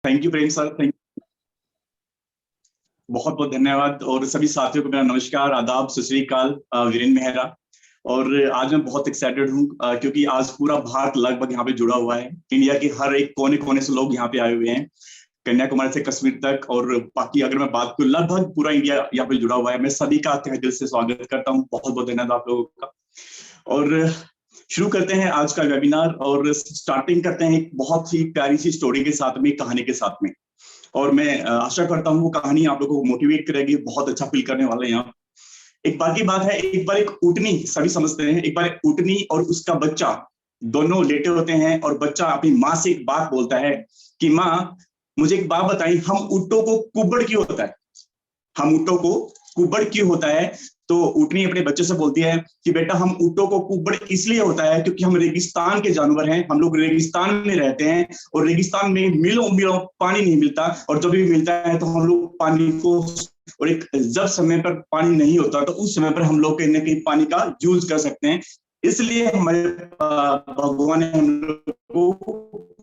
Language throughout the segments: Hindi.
Thank you Prem sir, thank बहुत बहुत धन्यवाद। और सभी साथियों को मेरा नमस्कार, आदाब, सत श्री अकाल, वीरेंद्र मेहरा। और आज मैं बहुत एक्साइटेड हूँ क्योंकि आज पूरा भारत लगभग यहाँ पे जुड़ा हुआ है। इंडिया के हर एक कोने कोने से लोग यहाँ पे आए हुए हैं, कन्याकुमारी से कश्मीर तक। और बाकी अगर मैं बात करूँ, लगभग पूरा इंडिया यहाँ पे जुड़ा हुआ है। मैं सभी का तहे दिल से स्वागत करता हूँ, बहुत बहुत धन्यवाद आप लोगों का। और शुरू करते हैं आज का वेबिनार, और स्टार्टिंग करते हैं एक बहुत ही प्यारी सी स्टोरी के साथ में, कहानी के साथ में। और मैं आशा करता हूँ वो कहानी आप लोगों को मोटिवेट करेगी, बहुत अच्छा फील करने वाले हैं आप। एक बार की बात है, एक बार एक ऊँटनी, सभी समझते हैं, एक बार एक ऊँटनी और उसका बच्चा दोनों लेटे होते हैं, और बच्चा अपनी माँ से एक बात बोलता है कि माँ, मुझे एक बात बताई, हम ऊँटों को कुबड़ क्यों होता है? हम ऊँटों को कुबड़ क्यों होता है? तो ऊँटनी अपने बच्चे से बोलती है कि बेटा, हम ऊँटों को कुबड़ इसलिए होता है क्योंकि हम रेगिस्तान के जानवर हैं, हम लोग रेगिस्तान में रहते हैं, और रेगिस्तान में मिलों मिलों पानी नहीं मिलता, और जब भी मिलता है तो हम लोग पानी को, और एक जब समय पर पानी नहीं होता तो उस समय पर हम लोग कहीं ना कहीं पानी का यूज कर सकते हैं। इसलिए हमारे भगवान ने हम लोग को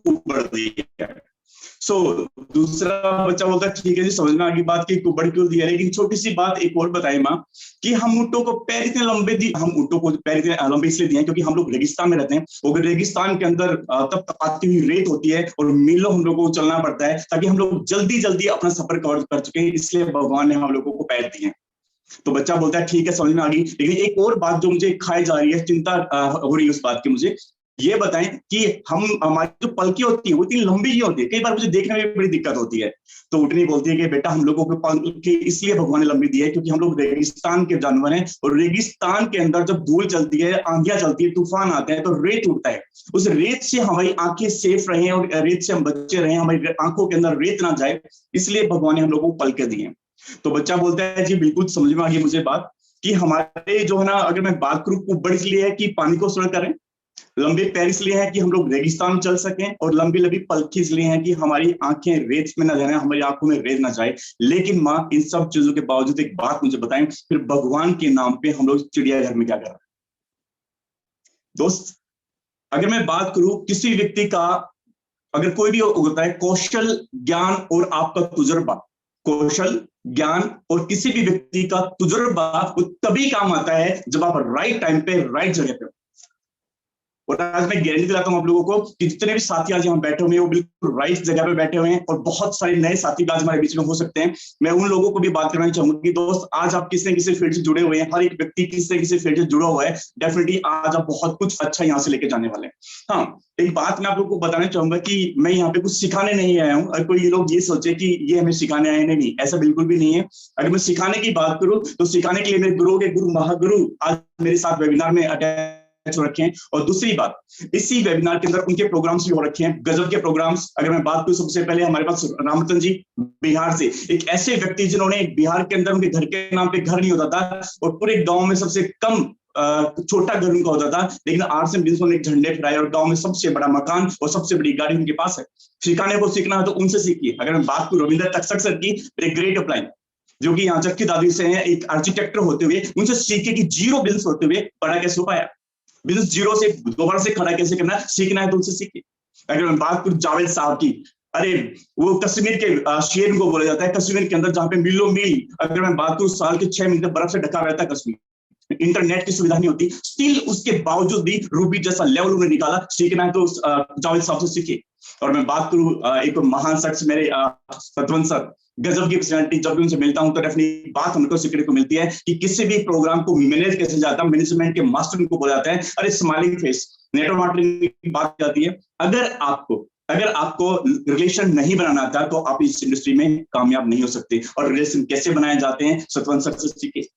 कुबड़ दी है। सो दूसरा बच्चा बोलता है ठीक है जी, समझ में आ गई बात की कुबड़ क्यों दिया, लेकिन छोटी सी बात एक और बताई माँ कि हम ऊँटों को पैर इतने लंबे दिए, हम ऊँटों को पैर इतने लंबे इसलिए दिए हैं क्योंकि हम लोग रेगिस्तान में रहते हैं, और रेगिस्तान के अंदर तब आती हुई रेत होती है और मीलों हम लोगों को चलना पड़ता है ताकि हम लोग जल्दी जल्दी अपना सफर कवर कर चुके हैं, इसलिए भगवान ने हम लोगों को पैर दिए हैं। तो बच्चा बोलता है ठीक है, समझ में आ गई, लेकिन एक और बात जो मुझे खाई जा रही है, चिंता हो रही है उस बात की, मुझे ये बताएं कि हम, हमारी जो पलकी होती है वो इतनी लंबी ही होती है, कई बार मुझे देखने में बड़ी दिक्कत होती है। तो ऊँटनी बोलती है कि बेटा, हम लोगों को पलकी इसलिए भगवान ने लंबी दी है क्योंकि हम लोग रेगिस्तान के जानवर हैं, और रेगिस्तान के अंदर जब धूल चलती है, आंधियां चलती है, तूफान आते हैं, तो रेत उठता है। उस रेत से हमारी आंखें सेफ रहे और रेत से हम बचे रहे, हमारी आंखों के अंदर रेत ना जाए, इसलिए भगवान ने हम लोगों को पलके दी है। तो बच्चा बोलता है जी बिल्कुल समझ में आ गई मुझे बात, कि हमारे जो है ना, अगर मैं बात करूं, कुबड़ इसलिए है कि पानी को स्टोर करें, लंबे पैर इसलिए है कि हम लोग रेगिस्तान में चल सकें, और लंबी लंबी पलकी इसलिए है कि हमारी आंखें रेत में ना जाए, हमारी आंखों में रेत ना जाए। लेकिन माँ, इन सब चीजों के बावजूद एक बात मुझे बताएं, फिर भगवान के नाम पे हम लोग चिड़ियाघर में क्या कर रहे हैं? दोस्त, अगर मैं बात करूं किसी व्यक्ति का, अगर कोई भी होता है, कौशल, ज्ञान और आपका तजुर्बा, कौशल, ज्ञान और किसी भी व्यक्ति का तजुर्बा वो तभी काम आता है जब आप राइट टाइम पे राइट जगह पे हो। और आज मैं गारंटी दिलाता हूं आप लोगों को कि जितने भी साथी आज यहाँ बैठे हुए हैं वो बिल्कुल राइट जगह पे बैठे हुए हैं, और बहुत सारे नए साथी आज हमारे बीच में हो सकते हैं। मैं उन लोगों को भी बात करना चाहूंगा कि दोस्त, आज आप किसी न किसी फील्ड से जुड़े हुए हैं, हर एक व्यक्ति किसी न किसी फील्ड से जुड़ा हुआ है, डेफिनेटली आज आप बहुत कुछ अच्छा यहाँ से लेके जाने वाले हैं। हाँ, एक बात मैं आप लोगों को बताना चाहूंगा कि मैं यहाँ पे कुछ सिखाने नहीं आया हूँ, और कोई लोग ये सोचे कि ये हमें सिखाने आए, नहीं, ऐसा बिल्कुल भी नहीं है। अगर मैं सिखाने की बात करूँ तो सिखाने के लिए मेरे गुरु के गुरु महागुरु आज मेरे साथ वेबिनार में अटैच हो रखे हैं। और दूसरी बात, इसी वेबिनार के अंदर उनके प्रोग्राम्स भी हो रखे हैं, गजब के प्रोग्राम्स। अगर मैं बात करूं, सबसे पहले हमारे पास रामरतन जी, बिहार से, एक ऐसे व्यक्ति जिन्होंने बिहार के अंदर उनके घर के नाम पे घर नहीं होता था, और पूरे गांव में सबसे कम छोटा घर उनका होता था, लेकिन आरसीएम बिजनेस ने एक झंडे फहराए और गांव में सबसे बड़ा मकान और सबसे बड़ी गाड़ी उनके पास है। सिखाने को सीखना है तो उनसे सीखिए। अगर मैं बात करूं रविंद्र तक्षक सर की, एक ग्रेट अपलाइन, जो कि यहाँ चक्की दादी से हैं, एक आर्किटेक्टर होते हुए, उनसे सीखे कि जीरो बिजनेस होते हुए बड़ा कैसे हो पाया, बिजनेस जीरो से दोबारा से खड़ा कैसे करना, सीखना है तो उनसे सीखिए। अगर मैं बात करूं जावेद साहब की, अरे वो कश्मीर के शेर को बोला जाता है, कश्मीर के अंदर जहां पे मीलों मील, अगर मैं बात करूं, साल के 6 महीने बर्फ से ढका रहता है कश्मीर, इंटरनेट की सुविधा नहीं होती, स्टिल उसके बावजूद भी रूबी जैसा लेवल उन्होंने निकाला। सीखना है तो जावेद साहब से सीखिए। और मैं बात करूं एक महान शख्स मेरे सतवंत सर, गजब की पर्सनैलिटी, जब भी उनसे मिलता हूं तो डेफिनेटली बात हमको सीखने को मिलती है कि किसी भी प्रोग्राम को मैनेज कैसे जाता है, मैनेजमेंट के मास्टर उनको बोला जाता है। अरे स्माइलिंग फेस, नेटवर्क मार्केटिंग की बात जाती है। अगर आपको रिलेशन नहीं बनाना आता तो आप इस इंडस्ट्री में कामयाब नहीं हो सकते, और रिलेशन कैसे बनाए जाते हैं, सतवंत सर से सीखिए।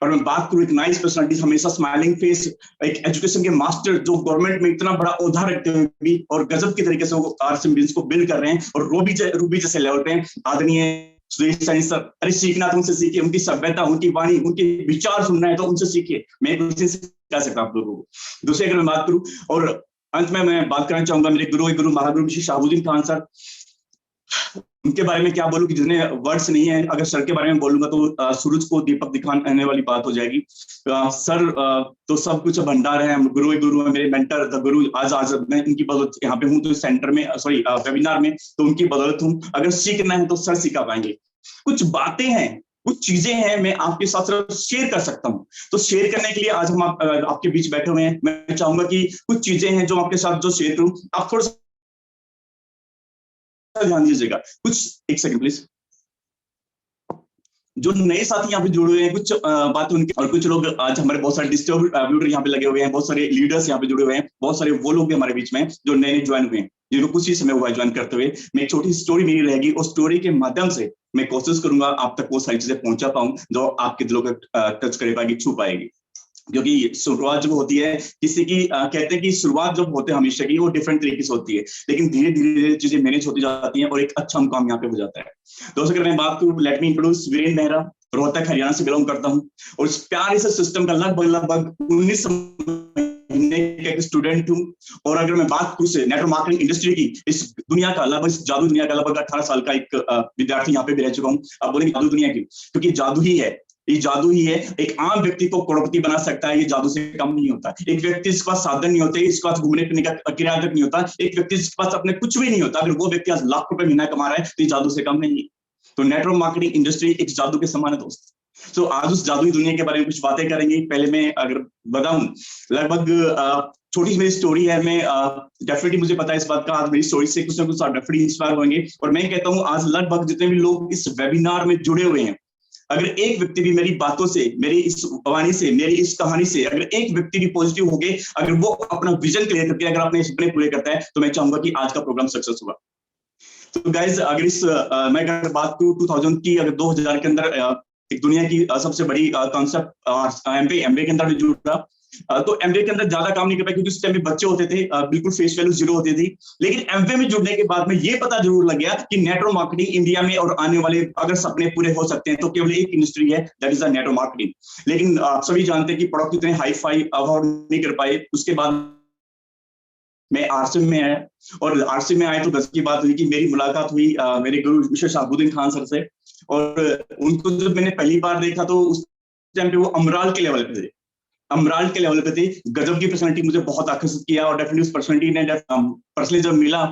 और मैं बात करूं एक नाइस पर्सनालिटी, हमेशा स्माइलिंग फेस, एक एजुकेशन के मास्टर जो गवर्नमेंट में इतना बड़ा औहदा रखते हुए भी और गजब की तरीके से वो आरसीएम बिजनेस को बिल्ड कर रहे हैं, और रूबी जैसे लेवल पे आदरणीय सुरेश सैनी सर, अरे सीखना तो उनसे सीखिए, उनकी सभ्यता, उनकी वाणी, उनके विचार सुनना है तो उनसे सीखिए। मैं किसी से कह सकता आप लोगों को। दूसरे अगर मैं बात करूं, और अंत में मैं बात करना चाहूंगा मेरे गुरु महागुरु श्री शाहबुद्दीन खान सर। उनके बारे में क्या बोलूं कि जितने वर्ड्स नहीं है। अगर सर के बारे में बोलूंगा तो सूरज को दीपक दिखाने वाली बात हो जाएगी। सर तो सब कुछ भंडार है, गुरु ही गुरु है, मेरे मेंटर द गुरु। आज मैं उनकी बदौलत यहाँ पे हूँ, तो सेंटर में सॉरी वेबिनार में, तो उनकी बदौलत हूँ। अगर सीखना है तो सर सिखा पाएंगे। कुछ बातें हैं, कुछ चीजें हैं, मैं आपके साथ सिर्फ शेयर कर सकता हूँ। तो शेयर करने के लिए आज हम आपके बीच बैठे हुए हैं। मैं चाहूंगा कि कुछ चीजें हैं जो आपके साथ जो शेयर करूँ, आप थोड़ा ध्यान दीजिएगा। कुछ एक सेकंड प्लीज। जो नए साथी यहाँ पे जुड़े हुए हैं, कुछ बातें उनके, और कुछ लोग आज हमारे बहुत सारे डिस्ट्रीब्यूटर यहाँ पे लगे हुए हैं, बहुत सारे लीडर्स यहाँ पे जुड़े हुए हैं, बहुत सारे वो लोग भी हमारे बीच में जो नए नए ज्वाइन हुए हैं, जिनको कुछ ही समय हुआ ज्वाइन करते हुए। मैं एक छोटी स्टोरी मेरी रहेगी, उस स्टोरी के माध्यम से मैं कोशिश करूंगा आप तक वो सारी चीजें पहुंचा पाऊं जो आपके दिलों को टच करे पाएगी, छू पाएगी। क्योंकि शुरुआत जब होती है किसी की, कहते हैं कि शुरुआत जब होते हैं हमेशा की, वो डिफरेंट तरीके से होती है, लेकिन धीरे धीरे चीजें मैनेज होती जाती हैं और एक अच्छा मुकाम यहाँ पे हो जाता है। दोस्तों अगर मैं बात करूं, let me introduce Virendra Mehra, Rohtak Haryana से बिलोंग करता हूं, और इस प्यारे से सिस्टम का लगभग 19 महीने का एक स्टूडेंट हूं। और अगर मैं बात करूं नेटवर्क मार्केटिंग इंडस्ट्री की, इस दुनिया का लगभग, इस जादू दुनिया का लगभग 18 साल का एक विद्यार्थी यहाँ पे भी रह चुका हूँ। अब बोलेंगे जादू दुनिया की, क्योंकि जादू ही है, ये जादू ही है। एक आम व्यक्ति को करोड़पति बना सकता है, ये जादू से कम नहीं होता। एक व्यक्ति जिसके पास साधन नहीं होते, इसके पास घूमने फिरने का किराया तक नहीं होता, एक व्यक्ति जिसके पास अपने कुछ भी नहीं होता, अगर वो व्यक्ति आज लाख रुपए महीना कमा रहा है तो ये जादू से कम नहीं है। तो नेटवर्क मार्केटिंग इंडस्ट्री एक जादू के समान है दोस्त। तो आज उस जादुई दुनिया के बारे में कुछ बातें करेंगे। पहले मैं अगर बताऊं, लगभग छोटी सी मेरी स्टोरी है। मैं डेफिनेटली मुझे पता है इस बात का, आज मेरी स्टोरी से कुछ ना कुछ डेफिनेटली इंस्पायर होंगे। और मैं कहता हूं आज लगभग जितने भी लोग इस वेबिनार में जुड़े हुए हैं, अगर एक व्यक्ति भी मेरी बातों से, मेरी इस वाणी से, मेरी इस कहानी से, अगर एक व्यक्ति भी पॉजिटिव हो गए, अगर वो अपना विजन क्लियर करके अगर अपने सपने पूरे करता है, तो मैं चाहूंगा कि आज का प्रोग्राम सक्सेस हुआ। तो गाइज अगर मैं अगर बात करूं 2000 की, अगर 2000 के अंदर एक दुनिया की सबसे बड़ी कॉन्सेप्ट एमबीए के अंदर भी जुड़ा। तो एमबीए के अंदर ज्यादा काम नहीं कर पाया, क्योंकि उस टाइम में बच्चे होते थे, बिल्कुल फेस वैल्यू जीरो होती थी। लेकिन एमबीए में जुड़ने के बाद में ये पता जरूर लग गया कि नेटवर्क मार्केटिंग इंडिया में और आने वाले अगर सपने पूरे हो सकते हैं तो केवल एक इंडस्ट्री है, that is the network marketing. लेकिन आप सभी जानते हैं कि प्रोडक्ट इतने हाई फाई अवार्ड नहीं कर पाए। उसके बाद मैं आरसी में आया, और आरसी में आए तो गजब की बात हुई कि मेरी मुलाकात हुई मेरे गुरु मिस्टर शहाबुद्दीन खान सर से। और उनको जब मैंने पहली बार देखा तो उस टाइम पे वो अमराल के लेवल पे थे, अमराल के लेवल पे थे। गजब की पर्सनालिटी, मुझे बहुत आकर्षित किया, और डेफिनेटली उस पर्सनालिटी ने पर्सनली जब मिला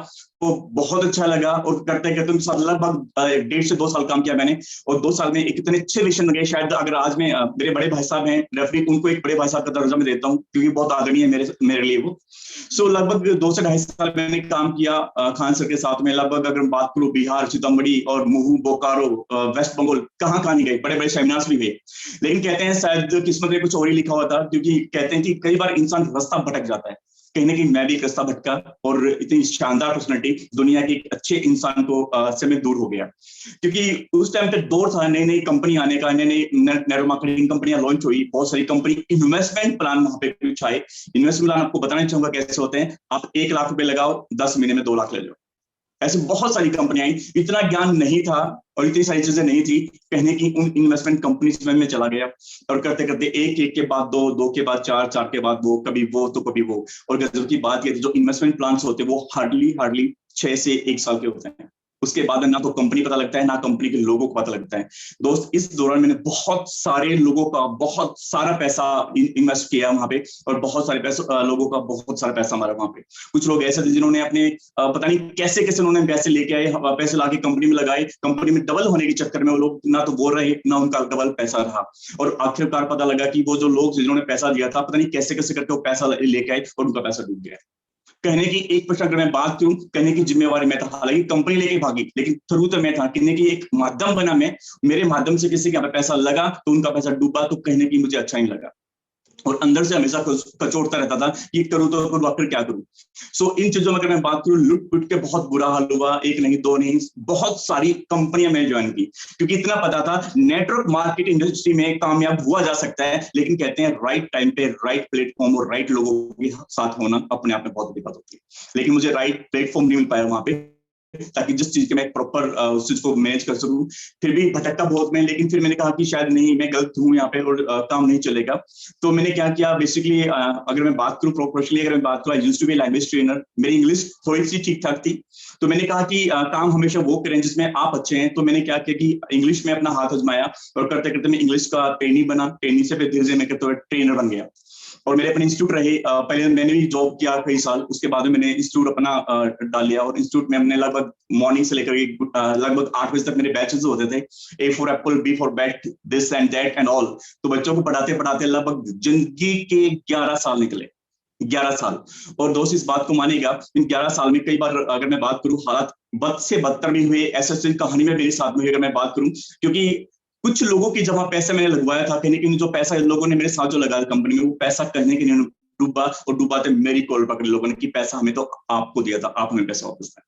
तो बहुत अच्छा लगा। और करते करते उनके साथ लगभग 1.5 से 2 साल काम किया मैंने, और 2 साल में एक इतने अच्छे रिलेशन लगे। शायद अगर आज में मेरे बड़े भाई साहब हैं, डेफिनेटली उनको एक बड़े भाई साहब का दर्जा में देता हूँ, क्योंकि बहुत आदरणीय है मेरे लिए वो। सो लगभग 2 से 2.5 साल मैंने काम किया खान सर के साथ में। लगभग अगर बात करूं, बिहार, सीतामढ़ी और मुहू, बोकारो, वेस्ट बंगाल, कहाँ कहाँ नहीं गए, बड़े बड़े सेमिनार्स भी गए। लेकिन कहते हैं शायद किस्मत में कुछ और ही लिखा हुआ था, क्योंकि कहते हैं कि कई बार इंसान रास्ता भटक जाता है। कहीं ना कहीं मैं भी एक रास्ता भटका, और इतनी शानदार पर्सनालिटी दुनिया के एक अच्छे इंसान को से मैं दूर हो गया। क्योंकि उस टाइम पे दौर था नई नई कंपनी आने का, नई नई नेटवर्क मार्केटिंग कंपनियां लॉन्च हुई, बहुत सारी कंपनी, इन्वेस्टमेंट प्लान वहां पे कुछ आए। इन्वेस्टमेंट प्लान आपको बताना चाहूंगा कैसे होते हैं। आप 1 लाख रुपए लगाओ, 10 महीने में 2 लाख ले लो। ऐसे बहुत सारी कंपनियां आई। इतना ज्ञान नहीं था और इतनी सारी चीजें नहीं थी, कहने की उन इन्वेस्टमेंट कंपनीज में मैं चला गया, और करते करते एक के बाद दो के बाद चार के बाद वो, कभी वो तो कभी वो। और गजब की बात ये, जो इन्वेस्टमेंट प्लान होते हैं वो हार्डली 6 से 1 साल के होते हैं। उसके बाद ना तो कंपनी पता लगता है, ना कंपनी के लोगों को पता लगता है। दोस्त इस दौरान मैंने बहुत सारे लोगों का बहुत सारा पैसा इन्वेस्ट किया वहां पे, और बहुत सारे पैसे लोगों का बहुत सारा पैसा मारा वहां पे। कुछ लोग ऐसे थे जिन्होंने अपने पता नहीं कैसे कैसे उन्होंने पैसे लेके आए, पैसे लाके कंपनी में लगाए, कंपनी में डबल होने के चक्कर में वो लोग ना तो वो रहे, ना उनका डबल पैसा रहा। और आखिरकार पता लगा कि वो जो लोग जिन्होंने पैसा दिया था, पता नहीं कैसे कैसे करके वो पैसा लेके आए और उनका पैसा डूब गया। कहने की 1% अगर मैं बात करूं, कहने की जिम्मेवारी मैं था, हालांकि कंपनी लेके भागी, लेकिन थ्रू तो मैं था। कहने की एक माध्यम बना मैं, मेरे माध्यम से किसी के यहाँ पे पैसा लगा तो उनका पैसा डूबा, तो कहने की मुझे अच्छा नहीं लगा, और अंदर से हमेशा कचोटता रहता था कि करूं तो करूं, आखिर क्या करूं। सो इन चीजों में अगर मैं बात करूं, लुट पुट के बहुत बुरा हाल हुआ। एक नहीं, दो नहीं, बहुत सारी कंपनियां मैंने ज्वाइन की, क्योंकि इतना पता था नेटवर्क मार्केट इंडस्ट्री में कामयाब हुआ जा सकता है। लेकिन कहते हैं राइट टाइम पे राइट प्लेटफॉर्म और राइट लोगों के साथ होना अपने आप में बहुत बड़ी बात होती है। लेकिन मुझे राइट प्लेटफॉर्म नहीं मिल पाया वहां पे, ताकि जिस चीज के मैं प्रॉपर उस चीज को मैनेज कर सकूं। फिर भी भटकता बहुत मैं, लेकिन फिर मैंने कहा कि शायद नहीं, मैं गलत हूँ यहाँ पे और काम नहीं चलेगा। तो मैंने क्या किया बेसिकली, अगर मैं बात करूँ प्रोफेशनली, अगर मैं बात करूँ, I used to be language trainer. मेरी इंग्लिश थोड़ी सी ठीक ठाक थी, तो मैंने कहा कि काम हमेशा वो करें जिसमें आप अच्छे हैं। तो मैंने क्या किया कि इंग्लिश में अपना हाथ आजमाया, और करते करते मैं इंग्लिश का ट्रेनी बना, ट्रेनी से फिर धीरे धीरे मैं करते हुए ट्रेनर बन गया। और मेरे अपने इंस्टीट्यूट रहे, पहले मैंने भी जॉब किया कई साल, उसके बाद में मैंने इंस्टीट्यूट अपना डाल लिया। और इंस्टीट्यूट में हमने लगभग मॉर्निंग से लेकर लगभग 8 बजे तक मेरे बैचेस होते थे, A for apple, B for bat, this and that and all. तो बच्चों को पढ़ाते पढ़ाते लगभग जिंदगी के 11 साल निकले, 11 साल। और दोस्त इस बात को मानेगा, इन 11 साल में कई बार अगर मैं बात करूं, हालात बद से बदतर भी हुए, ऐसे कहानी में मेरे साथ में अगर मैं बात करूं, क्योंकि कुछ लोगों की जमा पैसे मैंने लगवाया था, कहीं ना कहीं जो पैसा इन लोगों ने मेरे साथ जो लगाया कंपनी में, वो पैसा कहीं कि नहीं डूबा, और डूबाते मेरी कॉल पकड़ी लोगों ने कि पैसा हमें तो आपको दिया था, आप हमें पैसा वापस दें।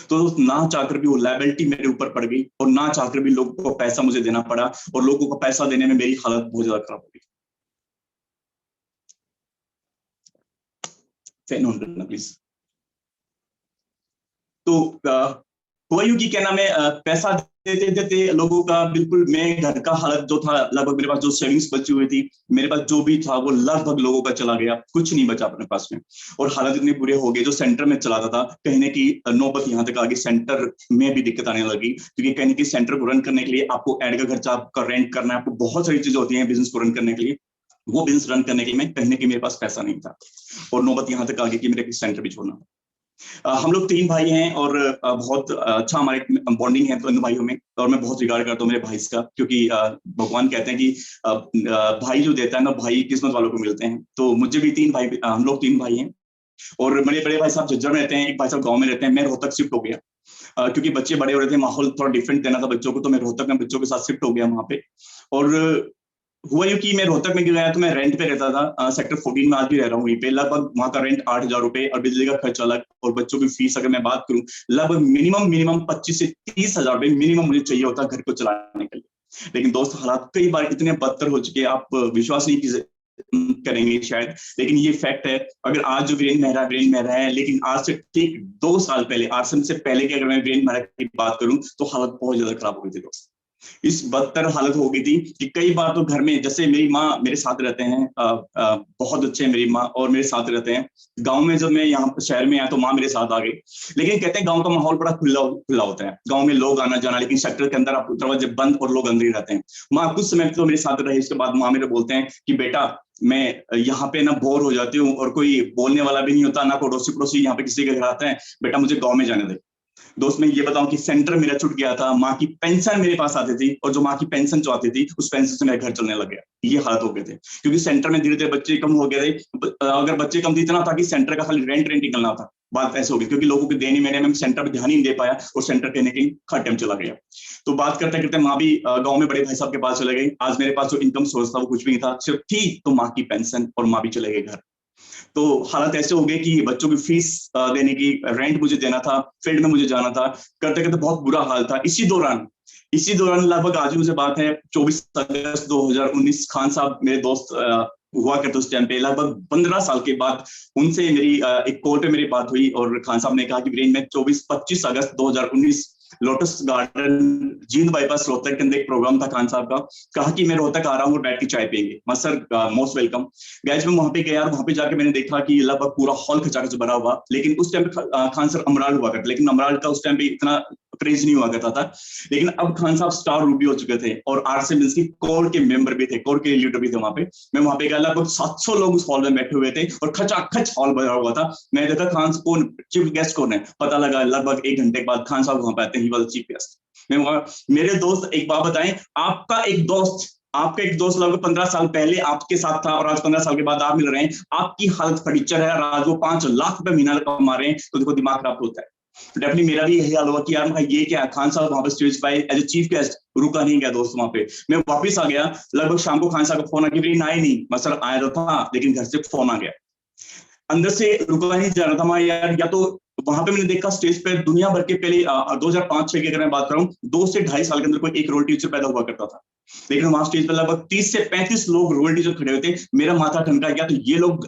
तो ना चाहकर भी वो लायबिलिटी मेरे ऊपर पड़ गई, और ना चाहकर भी लोगों को पैसा मुझे देना पड़ा, और लोगों को पैसा देने में मेरी हालत बहुत ज्यादा खराब हो गई। फैन ऑन करना प्लीज। तो हुआ यूं कि क्या नाम है, पैसा देते देते लोगों का बिल्कुल, मैं घर का हालत जो था, लगभग मेरे पास जो सेविंग्स बची हुई थी, मेरे पास जो भी था वो लगभग लोगों का चला गया, कुछ नहीं बचा अपने पास में। और हालत इतने बुरे हो गए, जो सेंटर में चलाता था, कहने की नौबत यहाँ तक आ गई, सेंटर में भी दिक्कत आने लगी। क्योंकि कहने की सेंटर को रन करने के लिए आपको एड का खर्चा, आपका रेंट करना है, आपको बहुत सारी चीजें होती है बिजनेस को रन करने के लिए। वो बिजनेस रन करने के लिए मैं कहने की मेरे पास पैसा नहीं था, और नौबत यहाँ तक आ गई कि मेरे सेंटर भी छोड़ना। हम लोग 3 भाई हैं, और बहुत अच्छा हमारे बॉन्डिंग है दोनों भाइयों में, और मैं बहुत रिगार्ड करता हूँ मेरे भाई का, क्योंकि भगवान कहते हैं कि भाई जो देता है ना, भाई किस्मत वालों को मिलते हैं। तो मुझे भी 3 भाई, हम लोग 3 भाई हैं। और मेरे बड़े भाई साहब झज्जर में रहते हैं, एक भाई साहब गाँव में रहते हैं, मैं रोहतक शिफ्ट हो गया, क्योंकि बच्चे बड़े हो रहे थे, माहौल थोड़ा डिफरेंट देना था बच्चों को, तो मैं रोहतक में बच्चों के साथ शिफ्ट हो गया वहां पे। और हुआ यूं कि मैं रोहतक में गया तो मैं रेंट पे रहता था, सेक्टर 14 में आज भी रह रहा हूँ वहीं पे। लगभग वहां का रेंट 8,000 रुपए, और बिजली का खर्च अलग, और बच्चों की फीस अगर मैं बात करूं, लगभग मिनिमम 25 से 30 हजार रुपए मिनिमम मुझे चाहिए होता घर को चलाने के लिए। लेकिन दोस्त हालात कई बार इतने बदतर हो चुके, आप विश्वास नहीं करेंगे शायद, लेकिन ये फैक्ट है। अगर आज जो वीरेंद्र मेहरा है, लेकिन आज से ठीक 2 साल पहले, आज से पहले की अगर मैं वीरेंद्र मेहरा की बात करूं, तो हालत बहुत ज्यादा खराब हो गई थी दोस्त। इस बदतर हालत हो गई थी कि कई बार तो घर में, जैसे मेरी माँ मेरे साथ रहते हैं, बहुत अच्छे हैं मेरी माँ, और मेरे साथ रहते हैं। गांव में जब मैं यहाँ शहर में आया तो माँ मेरे साथ आ गई, लेकिन कहते हैं गांव का माहौल बड़ा खुला खुला होता है, गांव में लोग आना जाना, लेकिन सेक्टर के अंदर आपको दरवाजे बंद और लोग अंदर ही रहते हैं। माँ कुछ समय तो मेरे साथ रहे, उसके बाद माँ मेरे बोलते हैं कि बेटा, मैं यहाँ पे ना बोर हो जाती हूँ, और कोई बोलने वाला भी नहीं होता, ना पड़ोसी पड़ोसी यहाँ पे किसी के घर आता है, बेटा मुझे गाँव में जाने दे। दोस्त मैं ये बताऊं कि सेंटर मेरा छूट गया था, माँ की पेंशन मेरे पास आती थी, और जो माँ की पेंशन जो आती थी, उस पेंशन से मेरा घर चलने लग गया। ये हालत हो गए थे, क्योंकि सेंटर में धीरे धीरे बच्चे कम हो गए थे। अगर बच्चे कम थे, इतना था कि सेंटर का खाली रेंट निकलना था, बात ऐसे हो गई, क्योंकि लोगों के देने मैंने में सेंटर पर ध्यान ही नहीं दे पाया, और सेंटर कहने के खर टाइम चला गया। तो बात करते करते माँ भी गाँव में बड़े भाई साहब के पास चले गई। आज मेरे पास जो इनकम सोर्स था वो कुछ भी नहीं था, सिर्फ थी तो माँ की पेंशन, और माँ भी चले गए घर। तो हालात ऐसे हो गए कि बच्चों की फीस देने की, रेंट मुझे देना था, फील्ड में मुझे जाना था, करते करते बहुत बुरा हाल था। इसी दौरान लगभग आज मुझे बात है 24 अगस्त 2019, खान साहब मेरे दोस्त हुआ करते उस टाइम पे, लगभग 15 साल के बाद उनसे मेरी एक कॉल पे मेरी बात हुई, और खान साहब ने कहा कि वीरेंद्र, मैं 25 अगस्त 2019 lotus garden Jind bypass Rohtak के अंदर एक प्रोग्राम था खान साहब का, कहा कि मैं रोहतक आ रहा हूँ और बैठ के चाय पियेंगे। मैं सर मोस्ट वेलकम। गैस में वहां पे गया, और वहां पे जाके मैंने देखा कि लगभग पूरा हॉल खचाखच भरा हुआ, लेकिन उस टाइम पे खान सर अमराल हुआ करते, लेकिन अमराल का उस टाइम पे इतना क्रेज नहीं हुआ करता था। लेकिन अब खान साहब स्टार रूबी हो चुके थे, और आरसे मिल्स की कोर के मेंबर भी थे, कोर के लीडर भी थे वहां पे। मैं वहां पे गया, लगभग 700 लोग उस हॉल में बैठे हुए थे, और खचाखच हॉल भरा हुआ था। मैं देखा खान कौन चीफ गेस्ट कौन है, पता लगा लगभग 1 घंटे के बाद खान साहब वहां पे आते हैं, ही वाज चीफ गेस्ट। मैं मेरे दोस्त एक बात बताएं, आपका एक दोस्त लगभग 15 साल पहले आपके साथ था, और आज 15 साल के बाद आप मिल रहे हैं, आपकी हालत फटीचर है, आज वो 5 लाख रुपए महीना कमा रहे हैं, तो देखो दिमाग खराब होता है। डेफिनेटली मेरा भी यही हाल हुआ कि यार भाई ये क्या, खान साहब वहां पे स्टेज पे एज ए चीफ गेस्ट, रुका नहीं गया दोस्त वहां पे। मैं वापस आ गया, लगभग शाम को खान साहब का फोन आ गया, आए नहीं, मैं सर आया तो था, लेकिन घर से फोन आ गया। अंदर से रुका नहीं जा रहा था मैं, यार या तो वहां पे मैंने देखा स्टेज पे दुनिया भर के पहले 2005-6 की अगर मैं बात करूं, 2 से 2.5 साल के अंदर कोई एक रोल टीचर पैदा हुआ करता था, लेकिन वहां स्टेज पर लगभग 30 से 35 लोग रोल टीचर खड़े हुए थे। मेरा माथा ठनका गया, तो ये लोग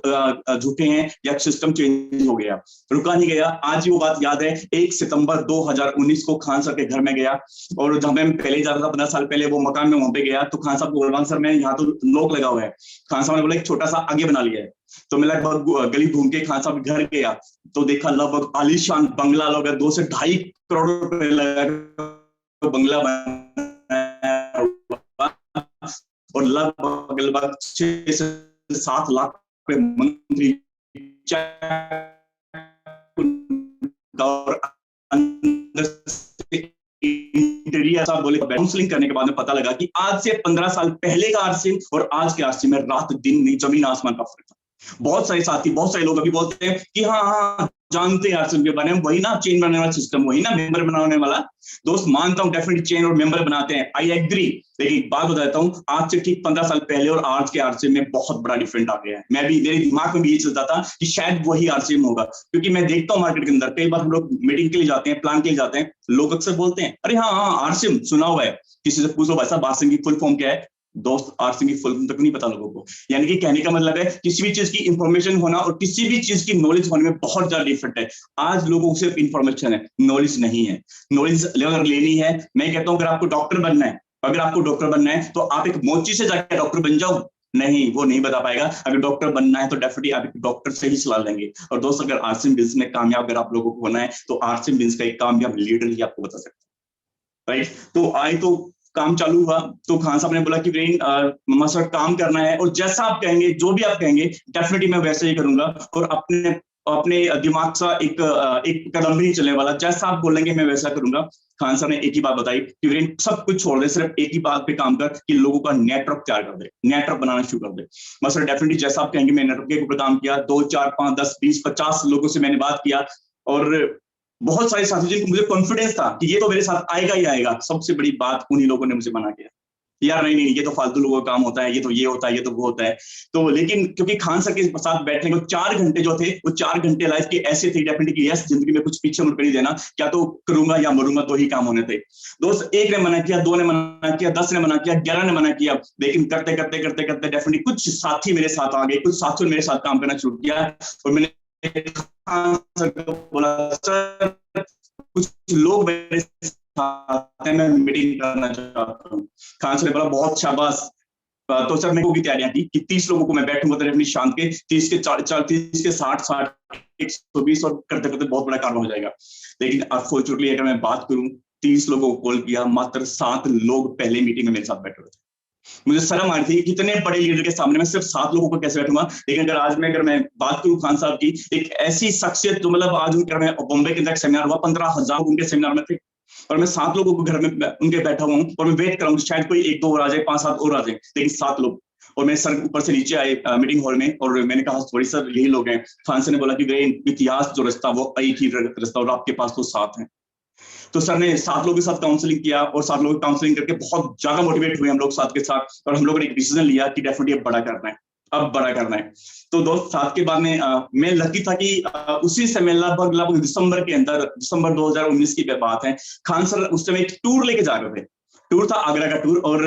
झूठे हैं या सिस्टम चेंज हो गया। रुका नहीं गया, आज वो बात याद है, 1 सितंबर 2019 को खान सर के घर में गया, और जहां मैं पहले जाता था 15 साल पहले, वो मकान में वहां पे गया, तो खान साहब को बोला सर मैं यहाँ तो लॉक लगा हुआ है। खान साहब ने बोला एक छोटा सा आगे बना लिया है। तो मैं लगभग गली घूम के खान साहब घर गया, तो देखा लगभग आलीशान बंगला, लगभग 2 से 2.5 करोड़ रुपए लगा बंगला बनाया, और लगभग 6 से 7 लाख रुपए मंथली, और अंदर से इंटीरियर साहब बोले। काउंसलिंग करने के बाद में पता लगा कि आज से 15 साल पहले का आरसीएम और आज के आरसीएम में रात दिन नहीं, जमीन आसमान का फर्क था। बहुत सारे साथी, बहुत सारे लोग अभी बोलते हैं कि हाँ हाँ जानते हैं आरसीएम के बारे में, वही ना चेन बनाने वाला सिस्टम, वही ना मेंबर बनाने वाला। दोस्त मानता हूं डेफिनेटली चेन और मेंबर बनाते हैं, आई एग्री, लेकिन एक बात बताता हूं, आज से ठीक 15 साल पहले और आज के आरसीएम में बहुत बड़ा डिफरेंट आ गया है। मैं भी, मेरे दिमाग में भी ये चलता था कि शायद वही आरसीएम होगा, क्योंकि मैं देखता हूँ मार्केट के अंदर कई बार हम लोग मीटिंग के लिए जाते हैं, प्लान के लिए जाते हैं, लोग अक्सर बोलते हैं अरे हाँ हाँ आरसीएम सुना हुआ है, किसी से पूछो भाई साहब आरसीएम की फुल फॉर्म क्या है, दोस्त आरसीएम की फुल फॉर्म तक नहीं पता लोगों को। यानी कि कहने का मतलब है किसी भी चीज की इंफॉर्मेशन होना और किसी भी चीज की नॉलेज होने में बहुत ज्यादा डिफरेंट है। आज लोगों को सिर्फ इंफॉर्मेशन है, नॉलेज नहीं है। नॉलेज अगर लेनी है, मैं कहता हूं अगर आपको डॉक्टर बनना है, अगर आपको डॉक्टर बनना है तो आप एक मोची से जाकर डॉक्टर बन जाओ, नहीं, वो नहीं बता पाएगा। अगर डॉक्टर बनना है तो डेफिनेटली आप एक डॉक्टर से ही सलाह लेंगे। और दोस्त अगर आरसीएम बिजनेस में कामयाब अगर आप लोगों को होना है तो आरसीएम बिजनेस का एक कामयाब लीडर ही आपको बता सकता है, राइट। तो आई तो काम चालू हुआ, तो खान साहब ने बोला कि मम्मा सर काम करना है, और जैसा आप कहेंगे, जो भी आप कहेंगे डेफिनेटली मैं वैसे ही करूंगा, और अपने अपने दिमाग से एक कदम भी नहीं चलने वाला, जैसा आप बोलेंगे मैं वैसा करूंगा। खान साहब ने एक ही बात बताई कि वीरेन सब कुछ छोड़ दे, सिर्फ एक ही बात पे काम कर कि लोगों का नेटवर्क तैयार कर दे, नेटवर्क बनाना शुरू कर दे। मैं सर डेफिनेटली जैसा आप कहेंगे मैं नेटवर्क के ऊपर काम किया, 2 4 5 10 20 50 लोगों से मैंने बात किया, और बहुत सारे साथी जिनको मुझे कॉन्फिडेंस था कि ये तो मेरे साथ आएगा ही आएगा। सबसे बड़ी बात उन्हीं लोगों ने मुझे मना किया, यार नहीं नहीं ये तो फालतू लोगों का काम होता है, ये तो ये होता है, ये तो वो होता है। तो लेकिन क्योंकि खान सर के साथ बैठने को 4 घंटे जो थे, वो 4 घंटे लाइफ के ऐसे थे डेफिनेटली कि यस जिंदगी में कुछ पीछे मुड़ कर नहीं देना, क्या तो करूंगा या मरूंगा, तो ही काम होने थे। दोस्त एक ने मना किया, 2 ने मना किया, 10 ने मना किया, 11 ने मना किया, लेकिन करते करते करते करते डेफिनेटली कुछ साथी मेरे साथ आ गए, कुछ साथियों ने मेरे साथ काम करना शुरू किया, और मैंने खान सर को बोला सर कुछ लोग मेरे साथ हैं, मैं मीटिंग करना चाहता हूँ। खान सर ने बोला बहुत शाबाश। तो सर मैंने वो भी तैयारियां की कि 30 लोगों को मैं बैठूंगा तो अपनी शांत के 30 के 60 120 और करते करते बहुत बड़ा काम हो जाएगा। लेकिन अनफॉर्चुनेटली अगर मैं बात करूं, 30 लोगों को कॉल किया, मात्र 7 लोग पहले मीटिंग में मेरे साथ बैठे हुए थे। मुझे शर्म आ रही थी कितने बड़े लीडर के सामने मैं सिर्फ 7 लोगों को कैसे बैठूंगा। लेकिन अगर मैं बात करूं खान साहब की, एक ऐसी शख्सियत जो मतलब आज उनके बॉम्बे के अंदर सेमिनार हुआ, 15,000 उनके सेमिनार में थे, और मैं 7 लोगों को घर में उनके बैठा हुआ हूँ, और मैं वेट कर रहा हूँ शायद कोई 1 2 और आ जाए, 5 7 और आ जाए, लेकिन 7 लोग। और मैं सर ऊपर से नीचे आए मीटिंग हॉल में, और मैंने कहा सॉरी सर यही लोग हैं। खान सर ने बोला कि वे इतिहास जो रास्ता वो एक ही रास्ता, और आपके पास तो 7 हैं। तो सर ने 7 लोगों के साथ काउंसलिंग किया, और 7 लोगों की काउंसलिंग करके बहुत ज्यादा मोटिवेट हुए हम लोग 7 के साथ, और हम लोगों ने एक डिसीजन लिया कि डेफिनेटली अब बड़ा करना है, अब बड़ा करना है। तो दोस्त 7 के बाद में मैं लकी था कि उसी समय लगभग दिसंबर के अंदर, दिसंबर 2019 की बात है, खान सर उस समय एक टूर लेके जा रहे थे। टूर था आगरा का टूर, और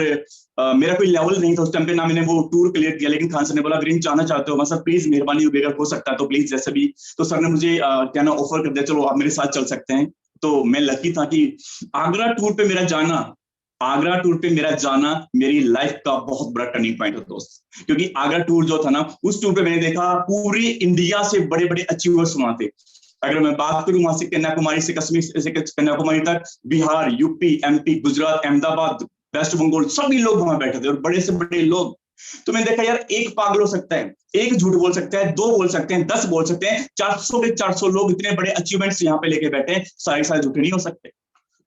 मेरा कोई लेवल नहीं था उस टाइम पे, ना मैंने वो टूर क्लियर किया। लेकिन खान सर ने बोला ग्रीन जाना चाहते हो, सर प्लीज मेहरबानी होगी अगर हो सकता है तो प्लीज जैसे भी। तो सर ने मुझे क्या ना ऑफर कर दिया, चलो आप मेरे साथ चल सकते हैं। तो मैं लकी था कि आगरा टूर पे मेरा जाना मेरी लाइफ का बहुत बड़ा टर्निंग पॉइंट है दोस्त। क्योंकि आगरा टूर जो था ना, उस टूर पे मैंने देखा पूरी इंडिया से बड़े बड़े अचीवर्स वहां थे। अगर मैं बात करूं वहां से कन्याकुमारी से कश्मीर से कन्याकुमारी तक, बिहार, यूपी, एमपी, गुजरात, अहमदाबााद, वेस्ट बंगाल, सभी लोग वहां बैठे थे, और बड़े से बड़े लोग। तो मैंने देखा यार एक पागल हो सकता है, एक झूठ बोल सकता है, 2 बोल सकते हैं, 10 बोल सकते हैं, 400 के 400 लोग इतने बड़े अचीवमेंट्स यहाँ पे लेके बैठे हैं, सारे झूठे नहीं हो सकते।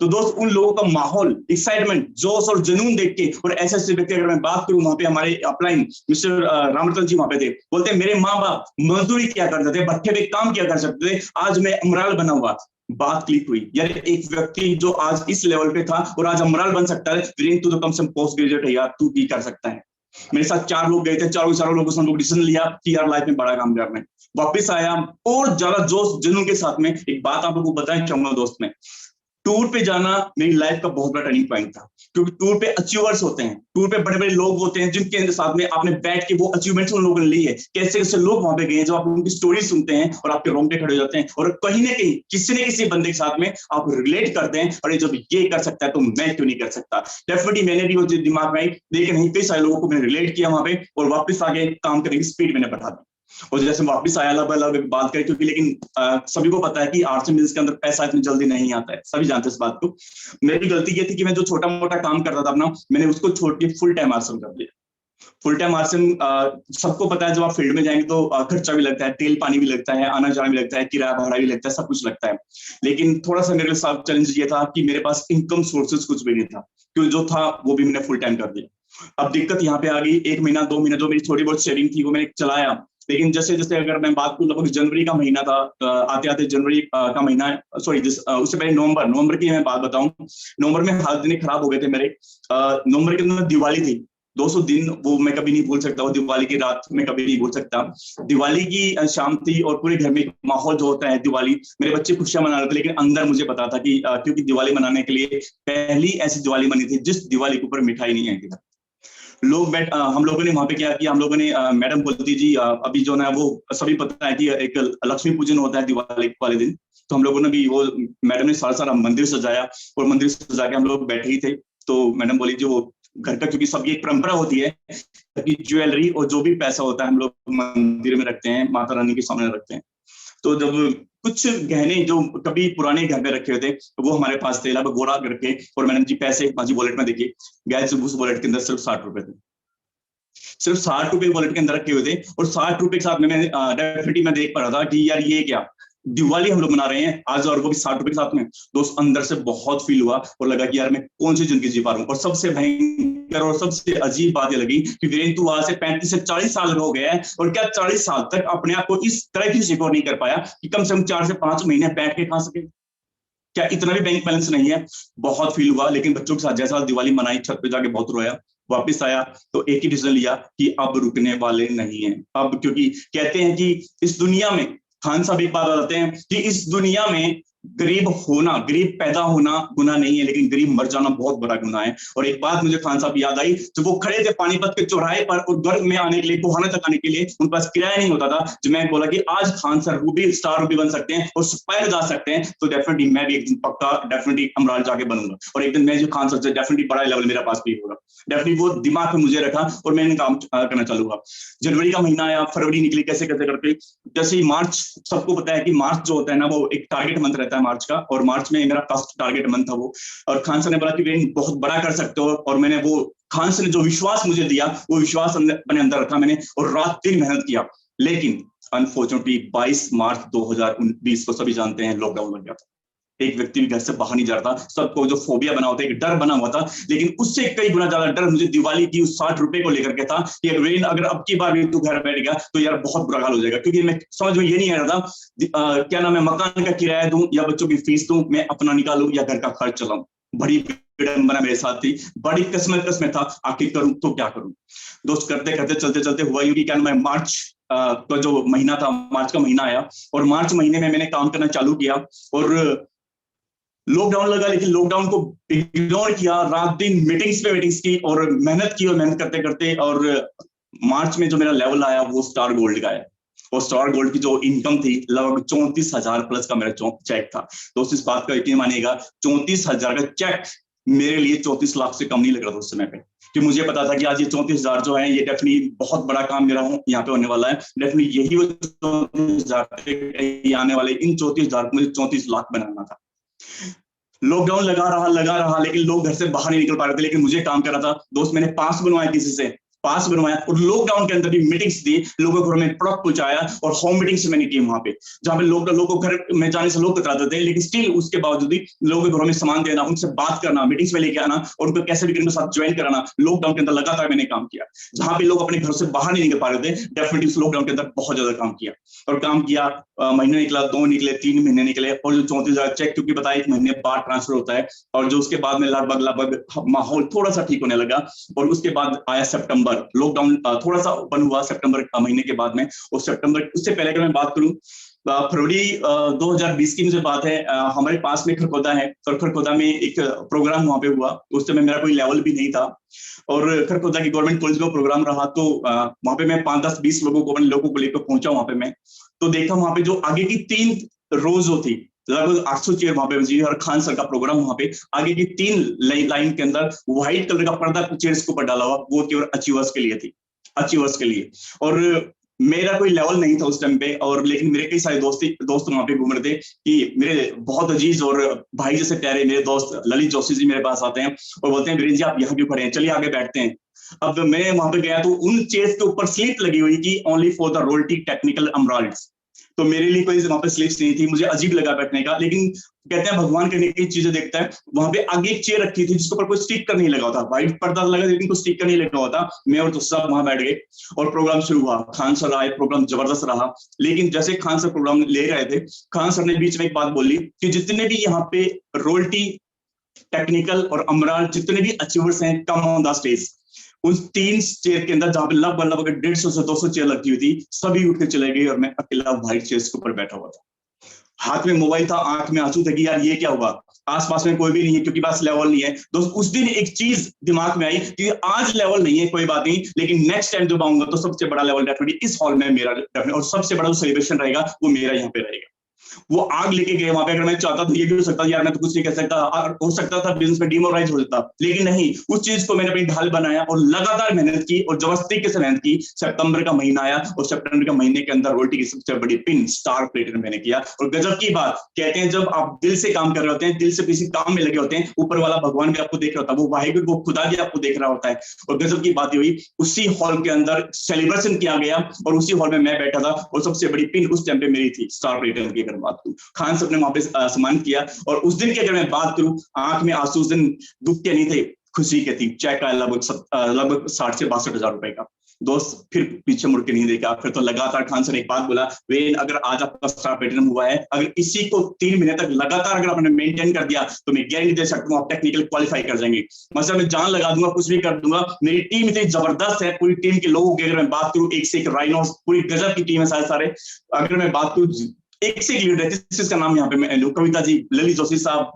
तो दोस्त उन लोगों का माहौल, एक्साइटमेंट, जोश और जुनून देख के, और ऐसे व्यक्ति अगर मैं बात करूं, वहां पे हमारे अपलाइन मिस्टर रामरतन जी वहां पे थे, बोलते हैं मेरे माँ बाप मजदूरी किया करते थे, भट्ठे पे काम किया कर सकते थे, आज मैं अमराल बना हुआ। बात क्लिक हुई यार, एक व्यक्ति जो आज इस लेवल पे था और आज अमराल बन सकता है, वीरेन तू तो कम से कम पोस्ट ग्रेजुएट है यार, तू भी कर सकता है। मेरे साथ 4 लोग गए थे, चारों लोगों से हम लोग डिसीजन लिया कि यार लाइफ में बड़ा काम करना है। वापस आया और ज्यादा जोश जुनून के साथ में। एक बात आप लोगों को बताना चाहूंगा दोस्त, में टूर पे जाना मेरी लाइफ का बहुत बड़ा टर्निंग पॉइंट था, क्योंकि टूर पे अचीवर्स होते हैं, टूर पे बड़े बड़े लोग होते हैं जिनके साथ में आपने बैठ के वो अचीवमेंट्स उन लोगों ने ली है, कैसे कैसे लोग वहां पे गए हैं, जब आप उनकी स्टोरी सुनते हैं और आपके रोंगटे खड़े हो जाते हैं, और कहीं ना कहीं किसी न किसी बंदे के साथ में आप रिलेट करते हैं, और जब ये कर सकता है तो मैं क्यों नहीं कर सकता। डेफिनेटली मैंने भी वो दिमाग में आई, लेकिन नहीं कई सारे लोगों को मैंने रिलेट किया वहां पे, और वापस आगे काम करने की स्पीड मैंने बढ़ा दी। और जैसे वापस आया अलग बात करें, क्योंकि लेकिन सभी को पता है कि आर्ट्स मिल्स के अंदर पैसा इतनी जल्दी नहीं आता है, सभी जानते हैं इस बात को। मेरी गलती ये थी कि मैं जो छोटा मोटा काम करता था अपना, मैंने उसको छोड़ के फुल टाइम आर्ट्स कर दिया। फुल टाइम आर्ट्स सबको पता है, जब आप फील्ड में जाएंगे तो खर्चा भी लगता है, तेल पानी भी लगता है, आना जाना भी लगता है, किराया भाड़ा भी लगता है, सब कुछ लगता है। लेकिन थोड़ा सा मेरे साथ चैलेंज ये था कि मेरे पास इनकम सोर्सेज कुछ भी नहीं था, क्योंकि जो था वो भी मैंने फुल टाइम कर दिया। अब दिक्कत यहाँ पे आ गई, 1 महीना 2 महीना जो मेरी थोड़ी बहुत सेविंग थी वो मैंने चलाया, लेकिन जैसे जैसे अगर मैं बात करूं, लगभग जनवरी का महीना था, आते आते जनवरी का महीना, सॉरी उससे पहले नवंबर की मैं बात बताऊं, नवंबर में हालत इतने खराब हो गए थे मेरे। नवंबर के अंदर दिवाली थी, 200 दिन वो मैं कभी नहीं भूल सकता, वो दिवाली की रात मैं कभी नहीं भूल सकता। दिवाली की शाम थी और पूरे घर में माहौल जो होता है दिवाली, मेरे बच्चे खुशियां मना रहे थे, लेकिन अंदर मुझे पता था कि क्योंकि दिवाली मनाने के लिए पहली ऐसी दिवाली बनी थी जिस दिवाली के ऊपर मिठाई नहीं आई थी। हम लोगों ने वहां पे क्या किया, हम लोगों ने मैडम बोलती जी अभी जो ना वो सभी पता है कि एक लक्ष्मी पूजन होता है दिवाली वाले दिन, तो हम लोगों ने भी वो, मैडम ने सारा सारा मंदिर सजाया, और मंदिर सजा के हम लोग बैठे ही थे, तो मैडम बोली जो घर का, क्योंकि सबकी एक परंपरा होती है कि ज्वेलरी और जो भी पैसा होता है हम लोग मंदिर में रखते हैं, माता रानी के सामने रखते हैं। तो जब कुछ गहने जो कभी पुराने घर में रखे हुए थे वो हमारे पास थे, लगभग गोरा करके, और मैडम जी पैसे माझी वॉलेट में देखिए, गैस उस वॉलेट के अंदर सिर्फ 60 रुपए थे, सिर्फ 60 रुपए वॉलेट के अंदर रखे हुए थे, और 60 रुपए के साथ में मैं डेफिनेटली मैं देख पा रहा था कि यार ये क्या दिवाली हम लोग मना रहे हैं आज, और वो भी 60 रुपए के साथ में। दोस्त अंदर से बहुत फील हुआ और लगा कि यार मैं कौन सी जिंदगी जी पा रहा हूँ। और सबसे भयंकर और सबसे अजीब बात ये लगी कि वीरेन तू आज से 35 से 40 साल हो गया है, और क्या 40 साल तक अपने आप को इस तरह की सिक्योर नहीं कर पाया कि कम से कम 4 से 5 महीने बैठ के खा सके, क्या इतना भी बैंक बैलेंस नहीं है। बहुत फील हुआ, लेकिन बच्चों के साथ जैसा दिवाली मनाई, छत पे जाके बहुत रोया। वापस आया तो एक ही डिसीजन लिया कि अब रुकने वाले नहीं है अब, क्योंकि कहते हैं कि इस दुनिया में, खान साहब एक बात बताते हैं कि इस दुनिया में गरीब होना, गरीब पैदा होना गुनाह नहीं है, लेकिन गरीब मर जाना बहुत बड़ा गुनाह है। और एक बात मुझे खान साहब याद आई, जब वो खड़े थे पानीपत के चौराहे पर और घर में आने के लिए, कोहाना तक आने के लिए उनके पास किराया नहीं होता था, जो मैं बोला कि आज Khan sir Ruby star Ruby बन सकते हैं और स्पायर जा सकते हैं, तो डेफिनेटली मैं भी एक दिन पक्का डेफिनेटली अमराल जाके बनूंगा, और एक दिन मैं जो खान सर से डेफिनेटली बड़ा लेवल मेरा पास भी होगा। डेफिनेटली वो दिमाग में मुझे रखा और मैंने काम करना चालू हुआ। जनवरी का महीना आया, फरवरी निकली, कैसे कैसे करके, जैसे ही मार्च, सबको पता है कि मार्च जो होता है ना वो एक टारगेट मंथ रहता है मार्च का, और मार्च में मेरा फर्स्ट टारगेट मंथ था वो, और खान सर ने बोला कि बहुत बड़ा कर सकते हो, और मैंने वो, खान सर ने जो विश्वास मुझे दिया वो विश्वास अपने अंदर रखा मैंने, और रात दिन मेहनत किया। लेकिन अनफॉर्चुनेटली 22 मार्च 2020 को सभी जानते हैं लॉकडाउन लग गया था, एक व्यक्ति भी घर से बाहर नहीं जा रहा था, सबको जो फोबिया बना होता है, एक डर बना हुआ था। लेकिन उससे कई गुना ज्यादा डर मुझे दिवाली की उस 60 रुपए को लेकर के था कि अगर अब की बार भी तू घर बैठ गया तो यार बहुत बुरा हाल हो जाएगा, क्योंकि मैं समझ में ये नहीं आ रहा था क्या नाम है, मकान का किराया दूं या बच्चों की फीस दूं, मैं अपना निकालूं या घर का खर्च चलाऊं। बड़ी विडंबना मेरे साथ थी, बड़ी कसमत था, आखिर करूं तो क्या करूं। दोस्त करते करते चलते चलते हुआ यूं कि क्या नाम है, मार्च का जो महीना था, मार्च का महीना आया, और मार्च महीने में मैंने काम करना चालू किया, और लॉकडाउन लगा, लेकिन लॉकडाउन को इग्नोर किया, रात दिन मीटिंग्स की और मेहनत की, और मेहनत करते करते, और मार्च में जो मेरा लेवल आया वो स्टार गोल्ड का है, और स्टार गोल्ड की जो इनकम थी लगभग 34,000 प्लस का मेरा चेक था। दोस्त इस बात का यकीन मानिएगा, 34,000 का चेक मेरे लिए 34 लाख से कम नहीं लग रहा था उस समय पे, कि मुझे पता था कि आज ये 34,000 जो है ये डेफिनेटली बहुत बड़ा काम मेरा यहाँ पे होने वाला है, डेफिनेटली यही वो 34,000 आने वाले, इन 34,000 को मुझे 34 लाख बनाना था। लॉकडाउन लगा रहा, लेकिन लोग घर से बाहर नहीं निकल पा रहे थे, लेकिन मुझे काम कर रहा था। दोस्त मैंने पास बनवाया, किसी से पास बनवाया, और लॉकडाउन के अंदर भी मीटिंग्स दी, लोगों को घर में प्रोडक्ट पहुंचाया, और होम मीटिंग्स मैंने की वहां पे, जहां पे लोगों को घर में जाने से लोग कतराते थे, लेकिन स्टिल उसके बावजूद भी लोगों के घरों में सामान देना, उनसे बात करना, मीटिंग्स में लेके आना, और उनको कैसे भी उनके साथ ज्वाइन कराना, लॉकडाउन के अंदर लगातार मैंने काम किया। जहां पे लोग अपने घर से बाहर नहीं निकल पा रहे थे, डेफिनेटली उस लॉकडाउन के अंदर बहुत ज्यादा काम किया, और काम किया, महीने निकला, 2 निकले, 3 महीने निकले, और जो 34,000 चेक क्योंकि बताया 1 महीने बाद ट्रांसफर होता है, और जो उसके बाद में लगभग माहौल थोड़ा सा ठीक होने लगा। और उसके बाद आया सितंबर, लॉकडाउन थोड़ा सा ओपन हुआ सितंबर महीने के बाद में। और सितंबर, उससे पहले अगर मैं बात करूं, फरवरी 2020 की मुझे बात है, हमारे पास में खरखोदा है, और खरखोदा में एक प्रोग्राम वहां पे हुआ। उस समय मेरा कोई लेवल भी नहीं था, और खरखोदा की गवर्नमेंट कॉलेज में प्रोग्राम रहा, तो वहां पे मैं 5, 10, 20 लोगों को लेकर पहुंचा वहां पे मैं। तो देखा वहां पे जो आगे की 3 रोज जो थी, लगभग 800 चेयर वहां पे बची, और खान सर का प्रोग्राम वहां पे आगे की 3 लाइन के अंदर व्हाइट कलर का पर्दा चेयर्स के ऊपर डाला हुआ, वो केवल अचीवर्स के लिए थी, अचीवर्स के लिए। और मेरा कोई लेवल नहीं था उस टाइम पे, और लेकिन मेरे कई सारे दोस्त वहां पे घूम रहे थे, कि मेरे बहुत अजीज और भाई जैसे प्यारे मेरे दोस्त ललित जोशी जी मेरे पास आते हैं और बोलते हैं, वीरेंद्र जी आप यहाँ क्यों खड़े हैं, चलिए आगे बैठते हैं। अब मैं वहां पे गया तो उन चेयर्स के ऊपर स्लिप लगी हुई कि only for the royalty technical emeralds. तो मेरे लिए कोई वहां पे स्लिप्स नहीं थी, मुझे अजीब लगा बैठने का। लेकिन कहते हैं भगवान करने की चीजें देखता है, वहां पे आगे एक चेयर रखी थी जिसके ऊपर कोई स्टिकर नहीं लगा था, व्हाइट पर्दा लगा लेकिन कोई स्टिकर नहीं लगा हुआ था। मैं और तो सब वहां बैठ गए और प्रोग्राम शुरू हुआ। खान सर आए, प्रोग्राम जबरदस्त रहा। लेकिन जैसे खान सर प्रोग्राम ले रहे थे, खान सर ने बीच में एक बात बोली कि जितने भी यहाँ पे रोयल्टी, टेक्निकल और अमराल जितने भी अचीवर्स हैं, कम ऑन द स्टेज। उन 3 चेयर के अंदर जहां पे लगभग 150 से 200 चेयर लगती हुई थी, सभी उठ के चले गए, और मैं अकेला व्हाइट चेयर के ऊपर बैठा हुआ था। हाथ में मोबाइल था, आंख में आंसू थे कि यार ये क्या हुआ, आसपास में कोई भी नहीं है क्योंकि बस लेवल नहीं है। दोस्त उस दिन एक चीज दिमाग में आई कि आज लेवल नहीं है कोई बात नहीं, लेकिन नेक्स्ट टाइम जब आऊंगा तो सबसे बड़ा लेवल डेफिनेटली इस हॉल में मेरा डेफिनेटली, और सबसे बड़ा जो सेलिब्रेशन रहेगा वो मेरा यहाँ पे रहेगा। वो आग लेके गए वहां पे। अगर मैं चाहता तो ये भी हो सकता यार मैं तो कुछ नहीं कह सकता, हो सकता था बिजनेस में डिमोरलाइज हो जाता, लेकिन नहीं, उस चीज को मैंने अपनी ढाल बनाया और लगातार मेहनत की और जबरदस्त तरीके से मेहनत की। सितंबर का महीना आया और सितंबर का महीने के अंदर रोटी की सबसे बड़ी पिन स्टार प्लेटर मैंने किया। और गजब की बात, कहते हैं जब आप दिल से काम कर रहे होते हैं, दिल से किसी काम में लगे होते हैं, ऊपर वाला भगवान भी आपको देख रहा होता है, वो वाहिगुरु, वो खुदा भी आपको देख रहा होता है। और गजब की बात हुई, उसी हॉल के अंदर सेलिब्रेशन किया गया और उसी हॉल में मैं बैठा था, और सबसे बड़ी पिन उस टाइम पे मेरी थी स्टार प्लेटर की। अगर बात करूं, खान साहब ने वहां पे सम्मान किया। और उस दिन की अगर मैं बात करूं, आंख में आंसू उस दिन दुख के नहीं थे, खुशी के थी। चेक का लगभग 60 से 62 हजार रुपए का। दोस्त फिर पीछे मुड़ के नहीं देखा, फिर तो लगातार खान सर ने एक बात बोला, वे अगर आज आपका स्टार प्लेटिनम हुआ है, अगर इसी को 3 महीने तक लगातार अगर आपने मेंटेन कर दिया तो मैं गारंटी दे सकता हूँ आप टेक्निकल क्वालिफाई कर जाएंगे। मतलब मैं जान लगा दूंगा, कुछ भी कर दूंगा। मेरी टीम इतनी जबरदस्त है, पूरी टीम के लोगों की अगर मैं बात करूं, एक से एक राइनोस, पूरी गजब की टीम है सारे। अगर मैं बात करूं, एक से एक लीडर है जिसका नाम यहाँ पे मैं लूं, कविता जी, ललित जोशी साहब,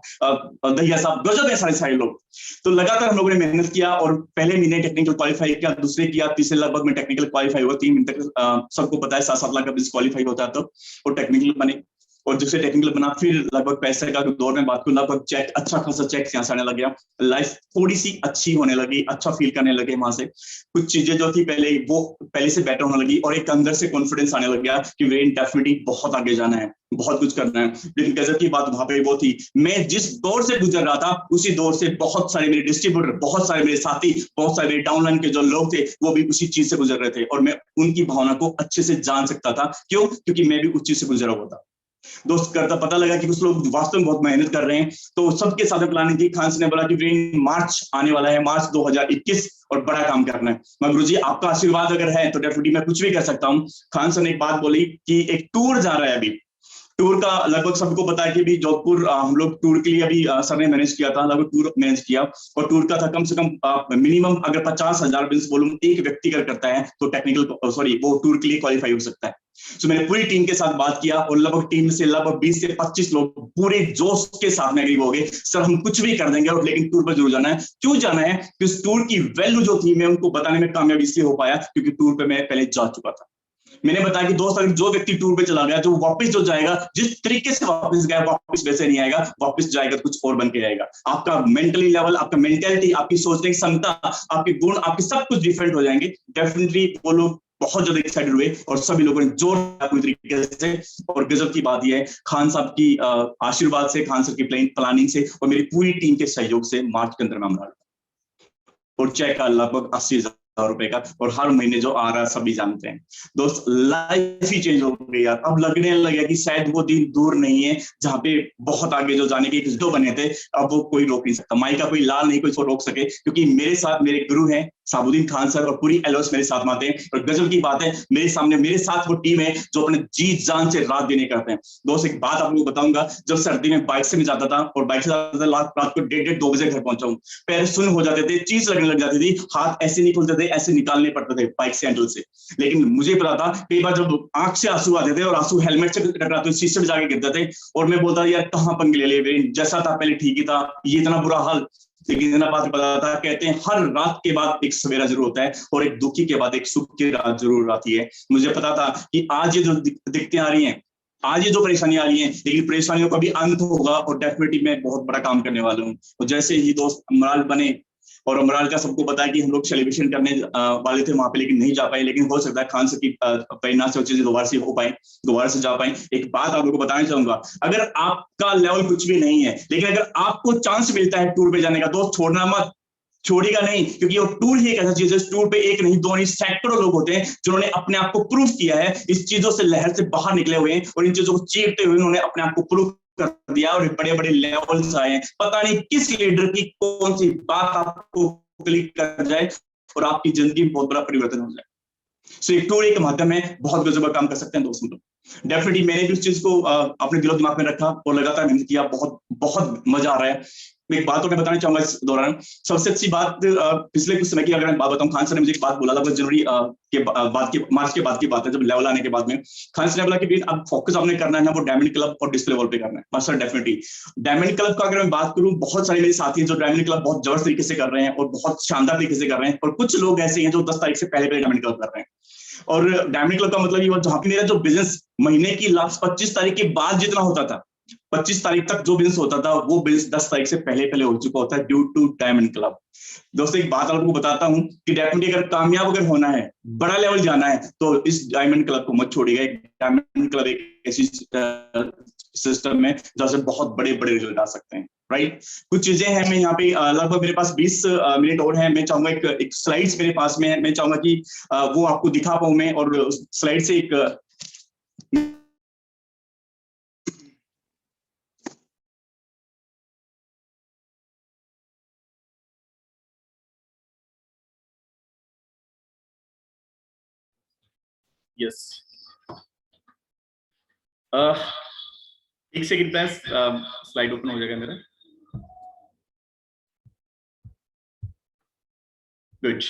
दहिया साहब, गजब है सारे लोग। तो लगातार हम लोगों ने मेहनत किया और पहले महीने टेक्निकल क्वालिफाई किया, दूसरे किया, तीसरे लगभग में टेक्निकल क्वालिफाई हुआ। 3 महीने तक सबको पता है 7-7 लाख का बिजनेस क्वालिफाई होता है तो, और टेक्निकल बने। और दूसरे टेक्निकल बना, फिर लगभग पैसे का दौर में बात करूं, लगभग चेक, अच्छा खासा चेक यहाँ से आने लग गया। लाइफ थोड़ी सी अच्छी होने लगी, अच्छा फील करने लगे वहां से। कुछ चीजें जो थी पहले, वो पहले से बेटर होने लगी, और एक अंदर से कॉन्फिडेंस आने लग गया कि वे डेफिनेटली बहुत आगे जाना है, बहुत कुछ करना है। लेकिन गजब की बात वहां पे वो थी, मैं जिस दौर से गुजर रहा था उसी दौर से बहुत सारे मेरे डिस्ट्रीब्यूटर, बहुत सारे मेरे साथी, बहुत सारे मेरे डाउनलाइन के जो लोग थे, वो भी उसी चीज से गुजर रहे थे, और मैं उनकी भावना को अच्छे से जान सकता था। क्यों? क्योंकि मैं भी उस चीज से गुजरा हुआ था। दोस्त करता पता लगा कि कुछ लोग वास्तव में बहुत मेहनत कर रहे हैं, तो सबके साथ प्लानिंग की। खान ने बोला कि मार्च आने वाला है, मार्च 2021, और बड़ा काम करना है। मैं गुरुजी आपका आशीर्वाद अगर है तो डेफिनेटली मैं कुछ भी कर सकता हूँ। खान सर ने एक बात बोली कि एक टूर जा रहा है अभी, टूर का लगभग सबको पता है कि भी जोधपुर हम लोग टूर के लिए अभी सर ने मैनेज किया था, लगभग टूर मैनेज किया। और टूर का था कम से कम मिनिमम अगर 50,000 बिजनेस वॉल्यूम एक व्यक्ति करता है तो टेक्निकल सॉरी वो टूर के लिए क्वालिफाई हो सकता है। तो मैंने पूरी टीम के साथ बात किया और लगभग टीम से लगभग 20 से 25 लोग पूरे जोश के साथ में एग्री हो गए, सर हम कुछ भी कर देंगे और लेकिन टूर पर जरूर जाना है। क्यों जाना है? कि उस टूर की वैल्यू जो थी मैं उनको बताने में कामयाब इसलिए हो पाया क्योंकि टूर पे मैं पहले जा चुका था। मैंने बताया कि दोस्त अगर जो व्यक्ति टूर पे चला गया, जो वापस जो जाएगा, जिस तरीके से वापस गया वापस वैसे नहीं आएगा, वापस जाएगा तो कुछ और बन के आएगा। आपका मेंटली लेवल, आपका मेंटेलिटी, आपकी सोचने की क्षमता, आपके गुण, आपके सब कुछ डिफरेंट हो जाएंगे। डेफिनेटली वो लोग बहुत ज्यादा एक्साइटेड हुए और सभी लोगों ने जोर पूरी तरीके से। और गजब की बात यह है, खान साहब की आशीर्वाद से, खान साहब की प्लानिंग से और मेरी पूरी टीम के सहयोग से मार्च के अंदर में हम और चेक का लगभग 80,000 रुपए का, और हर महीने जो आ रहा है सभी जानते हैं। दोस्त लाइफ ही चेंज हो गई यार। अब लगने लगा कि शायद वो दिन दूर नहीं है जहां पे बहुत आगे जो जाने के जो बने थे, अब वो कोई रोक नहीं सकता। माई का कोई लाल नहीं कोई रोक सके, क्योंकि मेरे साथ मेरे गुरु हैं, साबुद्दीन खान सर और पूरी एलओएस मेरे साथ में आते हैं। और गजब की बात है, मेरे सामने मेरे साथ वो टीम है जो अपने जी जान से रात देने करते हैं। दोस्त एक बात आपको बताऊंगा, जब सर्दी में बाइक से मैं जाता था और बाइक से जाता था, रात को 1:30-2 बजे घर पहुंचा हूँ, पैर सुन्न हो जाते थे, चीज लगने लग जाती थी, हाथ ऐसे नहीं खुलते थे, ऐसे निकालने पड़ते थे बाइक से हैंडल से। लेकिन मुझे पता था कई बार जब आंख से आंसू आते थे और आंसू हेलमेट से टकराते शीशे में जाके गिरते थे, और मैं बोलता यार कहाँ पंगे ले ले, जैसा था पहले ठीक ही था, ये इतना बुरा हाल। लेकिन इतना बात पता था, कहते हैं हर रात के बाद एक सवेरा जरूर होता है और एक दुखी के बाद एक सुख की रात जरूर आती है। मुझे पता था कि आज ये जो दिक्कतें आ रही हैं, आज ये जो परेशानी आ रही है, लेकिन परेशानियों का भी अंत होगा और डेफिनेटली मैं बहुत बड़ा काम करने वाला हूँ। तो जैसे ही दोस्त अमराल बने, और अमराल का सबको पता है कि हम लोग सेलिब्रेशन करने वाले थे वहां पे, लेकिन नहीं जा पाए, लेकिन हो सकता है खान सर की प्रेरणा से चीजें दोबारा से हो पाए, दोबारा से जा पाए। एक बात आप लोगों को बताना चाहूंगा, अगर आपका लेवल कुछ भी नहीं है, लेकिन अगर आपको चांस मिलता है टूर पे जाने का, दोस्त छोड़ना मत, छोड़ेगा नहीं, क्योंकि वो टूर ही एक ऐसा चीज है, टूर पे एक नहीं दो नहीं सैकड़ों लोग होते हैं जिन्होंने अपने आप को प्रूव किया है, इस चीजों से लहर से बाहर निकले हुए हैं और इन चीजों को चीरते हुए उन्होंने अपने आप को प्रूव कर दिया और बड़े बड़े लेवल्स आए हैं। पता नहीं किस लीडर की कौन सी बात आपको क्लिक कर जाए और आपकी जिंदगी में बहुत बड़ा परिवर्तन हो जाए। सो एक टूर एक माध्यम है, बहुत गजब का काम कर सकते हैं दोस्तों। तो डेफिनेटली मैंने भी उस चीज को अपने दिलो दिमाग में रखा और लगातार मेहनत किया, बहुत बहुत मजा आ रहा है। मैं एक बात तो मैं बताना चाहूंगा इस दौरान, सबसे अच्छी बात पिछले कुछ समय की अगर मैं बात बताऊं, खान सर ने मुझे एक बात बोला था, बस जनवरी के बाद की, मार्च के बाद की बात है, जब लेवल आने के बाद में खान सर ने बोला कि अब फोकस आपने करना है ना, वो डायमंड क्लब और डिस्प्ले वॉल पे करना है। सर डेफिनेटली डायमंड क्लब का अगर मैं बात करूं, बहुत सारे मेरे साथी हैं जो डायमंड क्लब बहुत जबरदस्त तरीके से कर रहे हैं और बहुत शानदार तरीके से कर रहे हैं, और कुछ लोग ऐसे हैं जो 10 तारीख से पहले पहले डायमंड क्लब कर रहे हैं। और डायमंड क्लब का मतलब ये, जहां पे मेरा जो बिजनेस महीने की लास्ट 25 तारीख के बाद जितना होता था, 25 तारीख तक जो बिजनेस होता था, वो बिजनेस 10 तारीख से पहले पहले हो चुका होता है ड्यू टू डायमंड क्लब। दोस्तों एक बात आपको बताता हूं कि डेफिनेटली अगर कामयाब अगर होना है, बड़ा लेवल जाना है, तो इस डायमंड क्लब को मत छोड़िएगा। डायमंड क्लब एक ऐसी सिस्टम है जहां से बहुत बड़े बड़े रिजल्ट आ सकते हैं, राइट। कुछ चीजें हैं, मैं यहाँ पे लगभग मेरे पास 20 मिनट और है, मैं चाहूंगा एक स्लाइड्स मेरे पास में है, मैं चाहूंगा कि वो आपको दिखा पाऊं मैं, और स्लाइड से एक यस, एक सेकंड बस, स्लाइड ओपन हो जाएगा मेरा। गुड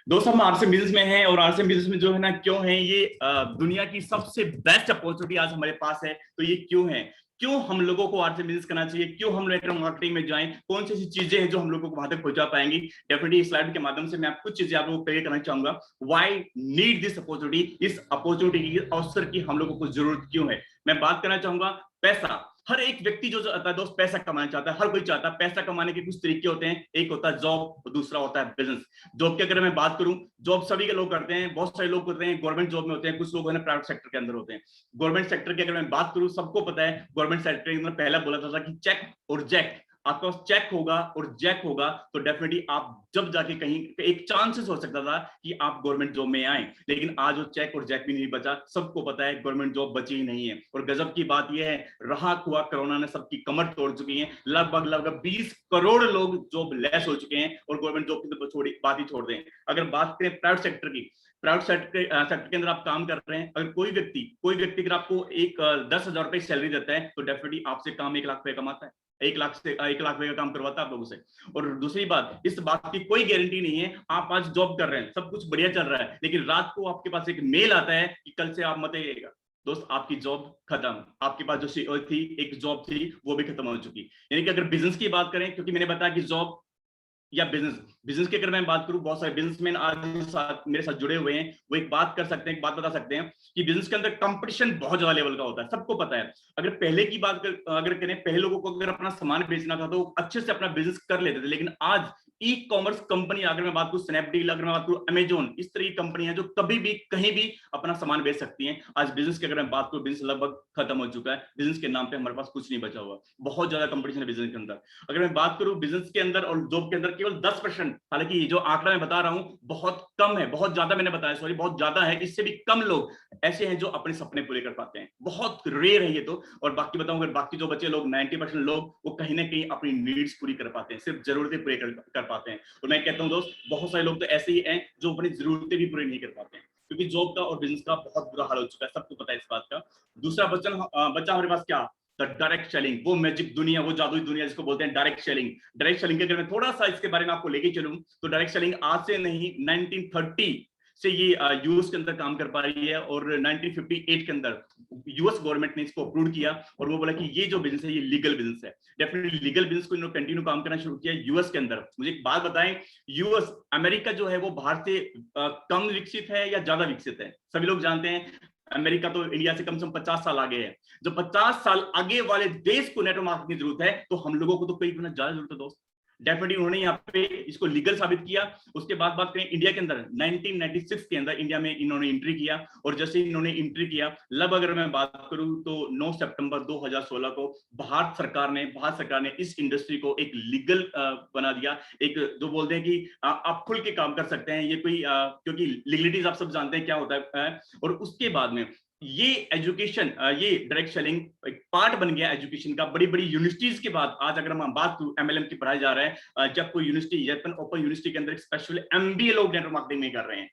दोस्त, हम आरसीएम बिजनेस में हैं, और आरसीएम बिजनेस में जो है ना, क्यों है ये दुनिया की सबसे बेस्ट अपॉर्चुनिटी आज हमारे पास है। तो ये क्यों है, क्यों हम लोगों को आरसीएम बिजनेस करना चाहिए, क्यों हम नेटवर्क मार्केटिंग में जाएं, कौन सी ऐसी चीजें हैं जो हम लोगों को वहां तक पहुंचा पाएंगी। डेफिनेटली इस स्लाइड के माध्यम से मैं आपको कुछ चीजें आप लोगों को क्लियर करना चाहूंगा। व्हाई नीड दिस अपॉर्चुनिटी, इस अपॉर्चुनिटी की, अवसर की हम लोगों को जरूरत क्यों है। मैं बात करना चाहूंगा पैसा। हर एक व्यक्ति जो चाहता है दोस्त, पैसा कमाना चाहता है, हर कोई चाहता है। पैसा कमाने के कुछ तरीके होते हैं, एक होता है जॉब और दूसरा होता है बिजनेस। जॉब की अगर मैं बात करूं, जॉब सभी के लोग करते हैं, बहुत सारे लोग करते हैं, गवर्नमेंट जॉब में होते हैं, कुछ लोग है प्राइवेट सेक्टर के अंदर होते हैं। गवर्नमेंट सेक्टर की अगर मैं बात करूं, सबको पता है गवर्नमेंट सेक्टर के अंदर पहला बोला था कि चेक और जैक, आपके पास चेक होगा और जैक होगा तो डेफिनेटली आप जब जाके कहीं एक चांसेस हो सकता था कि आप गवर्नमेंट जॉब में आए। लेकिन आज वो चेक और जैक भी नहीं बचा, सबको पता है गवर्नमेंट जॉब बची ही नहीं है। और गजब की बात यह है, रहा हुआ कोरोना ने सबकी कमर तोड़ चुकी है। लगभग 20 करोड़ लोग जॉब लेस हो चुके हैं, और गवर्नमेंट जॉब की तो बात ही छोड़ दें। अगर बात करें प्राइवेट सेक्टर की, प्राइवेट सेक्टर के अंदर आप काम कर रहे हैं, अगर कोई व्यक्ति अगर आपको एक 10,000 रुपए सैलरी देता है, तो डेफिनेटली आपसे काम 1 लाख रुपए कमाता है, 1 लाख रुपए का काम करवाता है आप लोगों से। और दूसरी बात, इस बात की कोई गारंटी नहीं है, आप आज जॉब कर रहे हैं, सब कुछ बढ़िया चल रहा है, लेकिन रात को आपके पास एक मेल आता है कि कल से आप मत आइएगा, दोस्त आपकी जॉब खत्म। आपके पास जो थी एक जॉब थी, वो भी खत्म हो चुकी। यानी कि अगर बिजनेस की बात करें, क्योंकि मैंने बताया कि जॉब या बिजनेस की अगर मैं बात करूं, बहुत सारे बिजनेसमैन आज मेरे साथ जुड़े हुए हैं, वो एक बात कर सकते हैं, एक बात बता सकते हैं कि बिजनेस के अंदर कंपटीशन बहुत ज्यादा लेवल का होता है, सबको पता है। अगर पहले की बात अगर करें, पहले लोगों को अगर अपना सामान बेचना था तो अच्छे से अपना बिजनेस कर लेते थे, लेकिन आज ई कॉमर्स कंपनी, अगर मैं बात करूं स्नैपडील, अगर मैं बात करूं अमेजोन, इस तरह की कंपनी है जो कभी भी कहीं भी अपना सामान बेच सकती हैं। आज बिजनेस की अगर मैं बात करूं, बिजनेस लगभग खत्म हो चुका है, बिजनेस के नाम पे हमारे पास कुछ नहीं बचा हुआ, बहुत ज्यादा कंपटीशन है बिजनेस के अंदर। अगर मैं बात करूं बिजनेस के अंदर और जॉब के अंदर केवल 10%, हालांकि जो आंकड़ा मैं बता रहा हूं बहुत कम है, बहुत ज्यादा मैंने बताया, सॉरी बहुत ज्यादा है, इससे भी कम लोग ऐसे हैं जो अपने सपने पूरे कर पाते हैं, बहुत रेयर है ये तो। और बाकी बताऊं, अगर बाकी जो बचे लोग 90% लोग, वो कहीं ना कहीं अपनी नीड्स पूरी कर पाते हैं, सिर्फ जरूरतें पूरी कर पाते पाते हैं। और मैं कहता हूँ दोस्त, बहुत सारे लोग तो ऐसे ही हैं जो अपनी जरूरतें भी पूरी नहीं कर पाते हैं, क्योंकि जॉब का और बिजनेस का बहुत बुरा हाल हो चुका है, सबको पता है इस बात का। दूसरा बच्चा हमारे पास क्या, द डायरेक्ट सेलिंग, वो मैजिक दुनिया, वो जादुई दुनिया जिसको बोलते हैं डायरेक्ट सेलिंग। डायरेक्ट सेलिंग के अगर मैं थोड़ा सा इसके बारे में आपको लेके चलूं, तो डायरेक्ट सेलिंग आज से नहीं 1930 से ये यूएस के अंदर काम कर पा रही है, और 1958 के अंदर यूएस गवर्नमेंट ने इसको अप्रूव किया, और वो बोला कि ये जो बिजनेस है ये लीगल बिजनेस है। डेफिनेटली लीगल बिजनेस को इन्होंने कंटिन्यू काम करना शुरू किया यूएस के अंदर। मुझे एक बात बताएं, यूएस अमेरिका जो है वो भारत से कम विकसित है या ज्यादा विकसित है? सभी लोग जानते हैं अमेरिका तो इंडिया से कम 50 साल आगे है। जो 50 साल आगे वाले देश को नेटवर्क मार्केटिंग की जरूरत है, तो हम लोगों को तो कई गुना ज्यादा जरूरत है दोस्त। डेफिनेटली उन्होंने यहाँ पे इसको लीगल साबित किया। उसके बाद बात करें इंडिया के अंदर, 1996 के अंदर इंडिया में इन्होंने एंट्री किया, और जैसे इन्होंने एंट्री किया, लगभग अगर मैं बात करूं तो 9 सितंबर 2016 को भारत सरकार ने इस इंडस्ट्री को एक लीगल बना दिया। एक जो बोलते हैं कि आप खुल के काम कर सकते हैं, ये कोई क्योंकि लीगलिटीज आप सब जानते हैं क्या होता है। और उसके बाद में ये एजुकेशन, ये डायरेक्ट सेलिंग एक पार्ट बन गया एजुकेशन का। बड़ी बड़ी यूनिवर्सिटीज के बाद आज अगर हम बात करूं, एमएलएम की पढ़ाई जा रहा है, जब कोई यूनिवर्सिटी जैसे ओपन यूनिवर्सिटी के अंदर स्पेशल एमबीए लोग नेटवर्क मार्केटिंग में कर रहे हैं।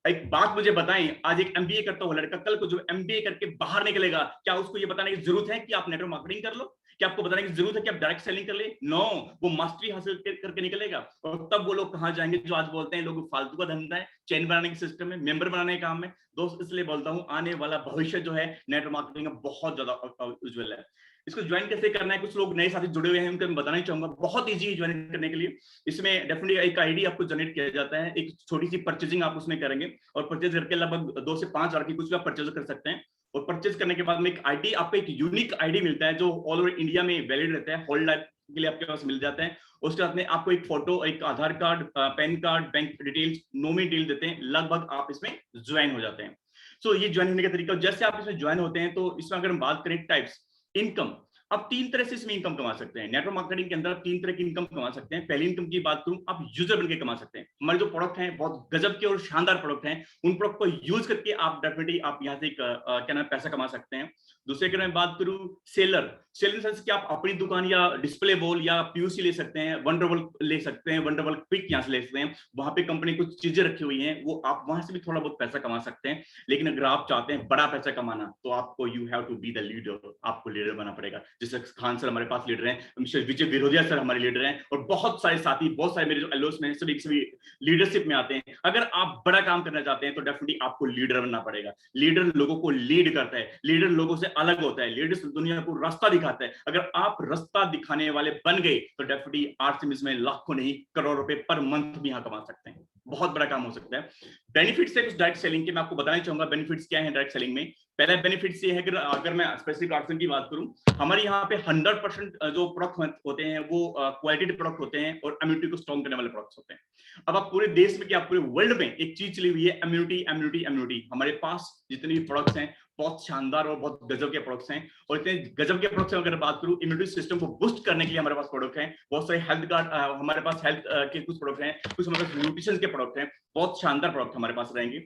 एक बात मुझे बताएं, आज एक एमबीए करता हुआ लड़का कल को जो एमबीए करके बाहर निकलेगा, क्या उसको ये बताने की जरूरत है कि आप नेटवर्क मार्केटिंग कर लो? क्या आपको बताने की जरूरत है कि आप डायरेक्ट सेलिंग कर ले? नो, वो मास्टरी हासिल करके निकलेगा। और तब वो लोग कहां जाएंगे जो आज बोलते हैं लोग फालतू का धंधा है, चेन बनाने के सिस्टम में, मेंबर बनाने के काम में। दोस्त इसलिए बोलता हूं, आने वाला भविष्य जो है नेटवर्क मार्केटिंग का बहुत ज्यादा उज्जवल है। इसको ज्वाइन कैसे करना है, कुछ लोग नए साथी जुड़े हुए हैं उनको मैं बताना ही चाहूंगा। बहुत ईजी है ज्वाइन करने के लिए। इसमें डेफिनेटली एक आईडी आपको जनरेट किया जाता है, एक छोटी सी परचेजिंग आप उसमें करेंगे, और परचेज करके लगभग 2 से 5 हजार की कुछ भी आप परचेज कर सकते हैं। और परचेज करने के बाद में एक आईडी, आपको एक यूनिक आईडी मिलता है जो ऑल ओवर इंडिया में वैलिड रहता है, होल्ड लाइफ के लिए आपके पास मिल जाता है। उसके साथ में आपको एक फोटो, एक Aadhaar card, PAN card, bank details, nominee detail देते हैं, लगभग आप इसमें ज्वाइन हो जाते हैं। सो ये ज्वाइन होने का तरीका, जैसे आप इसमें ज्वाइन होते हैं तो इसमें अगर हम बात करें टाइप्स, इनकम, आप 3 तरह से इसमें इनकम कमा सकते हैं। नेटवर्क मार्केटिंग के अंदर 3 तरह की इनकम कमा सकते हैं। पहली इनकम की बात करूं, आप यूजर बनके कमा सकते हैं। हमारे जो प्रोडक्ट हैं बहुत गजब के और शानदार प्रोडक्ट हैं, उन प्रोडक्ट को यूज करके आप डेफिनेटली आप यहाँ से क्या नाम पैसा कमा सकते हैं। दूसरे की मैं बात करूं, सेलर सेंस कि आप अपनी दुकान या डिस्प्ले बॉल या पीयूसी ले सकते हैं, वंडरवल ले सकते हैं, वंडरवल क्विक यहाँ से ले सकते हैं। वहां पे कंपनी कुछ चीजें रखी हुई हैं, वो आप वहां से भी थोड़ा बहुत पैसा कमा सकते हैं। लेकिन अगर आप चाहते हैं बड़ा पैसा कमाना, तो आपको you have to be the leader, आपको लीडर बनना पड़ेगा। जैसे खान सर हमारे पास लीडर हैं, मिस्टर विजय विरोधिया सर हमारे लीडर हैं, और बहुत सारे साथी, बहुत सारे मेरे जो एलओस में सभी लीडरशिप में आते हैं। अगर आप बड़ा काम करना चाहते हैं तो डेफिनेटली आपको लीडर बनना पड़ेगा। लीडर लोगों को लीड करता है, लीडर लोगों से अलग होता है, लीडर दुनिया को रास्ता दिखाता है। अगर आप रास्ता दिखाने वाले बन गए तो डेफिनेटली आर्ट्स में लाखों नहीं करोड़ रुपए पर मंथ भी यहाँ कमा सकते हैं। बहुत बड़ा काम हो सकता है। बेनिफिट्स है कुछ डायरेक्ट सेलिंग के, मैं आपको बताना चाहूंगा बेनिफिट्स क्या है डायरेक्ट सेलिंग में। पहला बेनिफिट्स ये है कि अगर मैं स्पेसिफिक आर्ट्स की बात करूं, हमारे यहाँ पे 100% जो प्रोडक्ट होते हैं वो क्वालिटी प्रोडक्ट होते हैं और इम्यूनिटी को स्ट्रॉन्ग करने वाले प्रोडक्ट्स होते हैं। अब आप पूरे देश में, क्या पूरे वर्ल्ड में एक चीज चली हुई है, इम्यूनिटी इम्यूनिटी इम्यूनिटी। हमारे पास जितने भी प्रोडक्ट्स हैं बहुत शानदार और बहुत गजब के प्रोडक्ट्स हैं, और इतने गजब के प्रोडक्ट्स अगर बात करूं, इम्यूनिटी सिस्टम को बूस्ट करने के लिए हमारे पास प्रोडक्ट हैं। बहुत सारे हेल्थ कार्ड हमारे पास, हेल्थ के कुछ प्रोडक्ट हैं, कुछ हमारे पास न्यूट्रिशन के प्रोडक्ट हैं, बहुत शानदार प्रोडक्ट हमारे पास रहेंगे।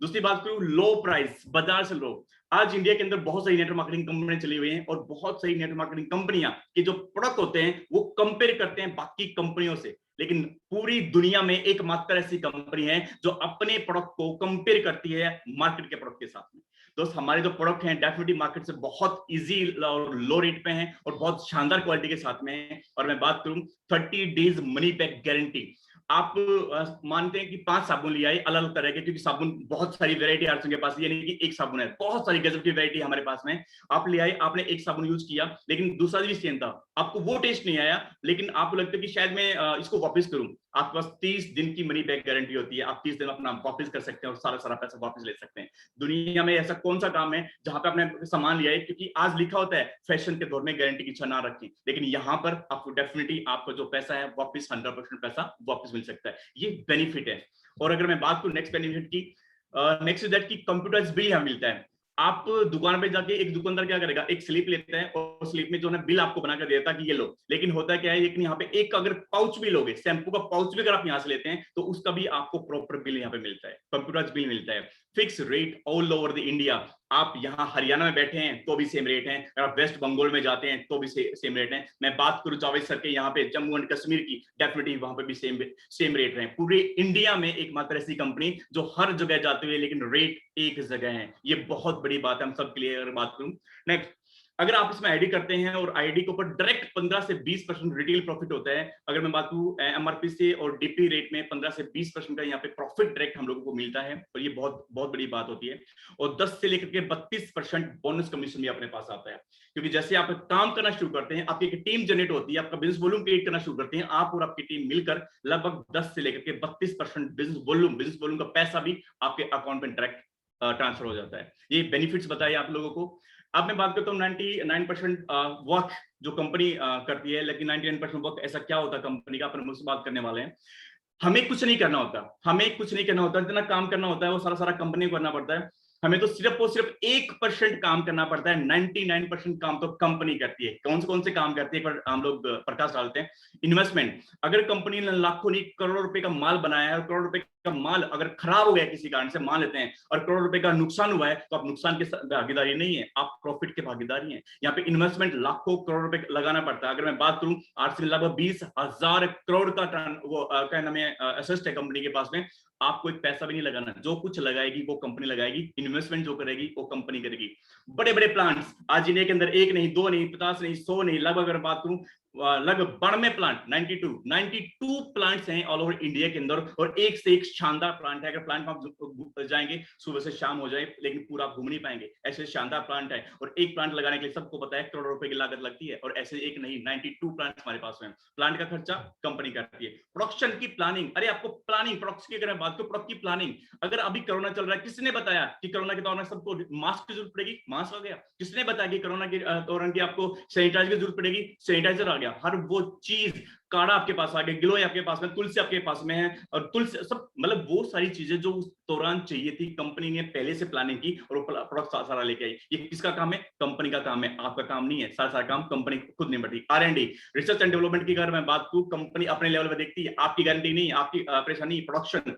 दूसरी बात करूं, लो प्राइस, बाजार से लो। आज इंडिया के अंदर बहुत सारी नेटवर्क मार्केटिंग कंपनियां चली हुई हैं, और बहुत सारी नेटवर्क मार्केटिंग कंपनियां के जो प्रोडक्ट होते हैं वो कंपेयर करते हैं बाकी कंपनियों से। लेकिन पूरी दुनिया में एकमात्र ऐसी कंपनी है जो अपने प्रोडक्ट को कंपेयर करती है मार्केट के प्रोडक्ट के साथ में। दोस्त हमारे जो प्रोडक्ट हैं डेफिनेटली मार्केट से बहुत इजी और लो रेट पे हैं, और बहुत शानदार क्वालिटी के साथ में हैं। और मैं बात करूं 30 डेज मनी बैक गारंटी। आप मानते हैं कि 5 साबुन ले आए अलग अलग तरह के, क्योंकि साबुन बहुत सारी वैरायटी आर्ट्स के पास, ये नहीं कि एक साबुन है, बहुत सारी गजब की वैरायटी हमारे पास में। आप ले आए, आपने एक साबुन यूज किया, लेकिन दूसरा भी सेम था, आपको वो टेस्ट नहीं आया, लेकिन आपको लगता है कि शायद मैं इसको वापस करूं। आपके पास 30 दिन की मनी बैक गारंटी होती है, आप 30 दिन अपना वापस कर सकते हैं और सारा पैसा वापस ले सकते हैं। दुनिया में ऐसा कौन सा काम है जहां पे आपने सामान लिया है, क्योंकि आज लिखा होता है फैशन के दौर में गारंटी की इच्छा ना रखें, लेकिन यहाँ पर आपको डेफिनेटली आपका जो पैसा है वापस 100% पैसा वापस मिल सकता है। ये बेनिफिट है। और अगर मैं बात करूं नेक्स्ट बेनिफिट की, नेक्स्ट इज दैट कि कंप्यूटराइज्ड बिल यहाँ मिलता है। आप दुकान पे जाके, एक दुकानदार क्या करेगा, एक स्लिप लेता है और स्लिप में जो है बिल आपको बनाकर देता है कि ये लो। लेकिन होता क्या है, लेकिन यहाँ पे एक अगर पाउच भी लोगे, शैम्पू का पाउच भी अगर आप यहाँ से लेते हैं, तो उसका भी आपको प्रॉपर बिल यहाँ पे मिलता है, कंप्यूटराइज्ड बिल मिलता है। Fix rate all over the India, आप यहाँ हरियाणा में बैठे हैं तो भी सेम रेट है, अगर आप वेस्ट बंगाल में जाते हैं तो भी सेम रेट है। मैं बात करूं जावेद सर के यहाँ पे जम्मू एंड कश्मीर की, डेफिनेटली वहां पे भी सेम रेट रहे। पूरे इंडिया में एकमात्र ऐसी कंपनी जो हर जगह जाती हुई लेकिन रेट एक जगह है, ये बहुत बड़ी बात है हम सबके लिए। अगर बात करूं नेक्स्ट, अगर आप इसमें आईडी करते हैं और आईडी के ऊपर डायरेक्ट 15 से 20% रिटेल प्रॉफिट होता है। अगर मैं बात करूं एमआरपी से और डीपी रेट में 15 से 20% का यहाँ पे प्रॉफिट डायरेक्ट हम लोगों को मिलता है, और ये बहुत बहुत बड़ी बात होती है। और 10 से लेकर के 32% बोनस कमीशन भी अपने पास आता है, क्योंकि जैसे आप काम करना शुरू करते हैं, आपकी एक टीम जनरेट होती है, आपका बिजनेस वॉल्यूम क्रिएट करना शुरू करते हैं, आप और आपकी टीम मिलकर लगभग 10 से लेकर के 32% बिजनेस वॉल्यूम का पैसा भी आपके अकाउंट में डायरेक्ट ट्रांसफर हो जाता है। ये बेनिफिट्स बताइए आप लोगों को। अब मैं बात करता हूँ 99% वर्क जो कंपनी करती है, लेकिन 99% वर्क ऐसा क्या होता है कंपनी का, अपन मुझसे बात करने वाले हैं। हमें कुछ नहीं करना होता, हमें कुछ नहीं करना होता, जितना काम करना होता है वो सारा कंपनी को करना पड़ता है। हमें तो सिर्फ और सिर्फ 1% काम करना पड़ता है, 99% काम तो कंपनी करती है। कौन से काम करती है पर हम लोग प्रकाश डालते हैं। इन्वेस्टमेंट, अगर कंपनी ने लाखों नहीं करोड़ों रुपए का माल बनाया है और करोड़ रुपए का माल अगर खराब हो गया किसी कारण से, मान लेते हैं, और करोड़ रुपए का नुकसान हुआ है, तो आप नुकसान की भागीदारी नहीं है, आप प्रॉफिट के भागीदारी हैं। यहाँ पे इन्वेस्टमेंट लाखों करोड़ रुपए लगाना पड़ता है। अगर मैं बात करूं आज से लगभग 20,000 करोड़ का क्या नाम है एसेट है कंपनी के पास में, आपको एक पैसा भी नहीं लगाना, जो कुछ लगाएगी वो कंपनी लगाएगी, इन्वेस्टमेंट जो करेगी वो कंपनी करेगी। बड़े बड़े प्लांट्स आज इंडिया के अंदर एक नहीं, दो नहीं, 50 नहीं, 100 नहीं, लगभग अगर बात करूं लगभग 92 प्लांट 92 प्लांट्स हैं ऑल ओवर इंडिया के अंदर, और एक से एक शानदार प्लांट है। अगर प्लांट में आप जाएंगे सुबह से शाम हो जाए लेकिन पूरा घूम नहीं पाएंगे, ऐसे शानदार प्लांट है। और एक प्लांट लगाने के लिए सबको पता है करोड़ों रुपए की लागत लगती है, और ऐसे एक नहीं 92 प्लांट हमारे पास में। प्लांट का खर्चा कंपनी करती है। प्रोडक्शन की प्लानिंग, अरे आपको प्लानिंग प्रोडक्ट्स की अगर बात करो, प्रोडक्ट की प्लानिंग, अगर अभी कोरोना चल रहा है, किसने बताया कि कोरोना के दौरान सबको मास्क की जरूरत पड़ेगी, मास्क आ गया। किसने बताया कि कोरोना के दौरान की आपको सैनिटाइजर की जरूरत पड़ेगी, सैनिटाइजर आ गया। हर वो चीज, काढ़ा आपके पास आ गया, गिलोय आपके पास में, तुलसी आपके पास में है, और तुलसी सब मतलब वो सारी चीजें जो उस दौरान चाहिए थी, कंपनी ने पहले से प्लानिंग की और वो प्रोडक्ट सारा लेके आई। ये किसका काम है? कंपनी का काम है, आपका काम नहीं है। सारा काम कंपनी खुद निपटती। R&D, रिसर्च एंड डेवलपमेंट की अगर मैं बात करूं, कंपनी अपने लेवल पे देखती है, आपकी गारंटी नहीं, आपकी परेशानी। प्रोडक्शन,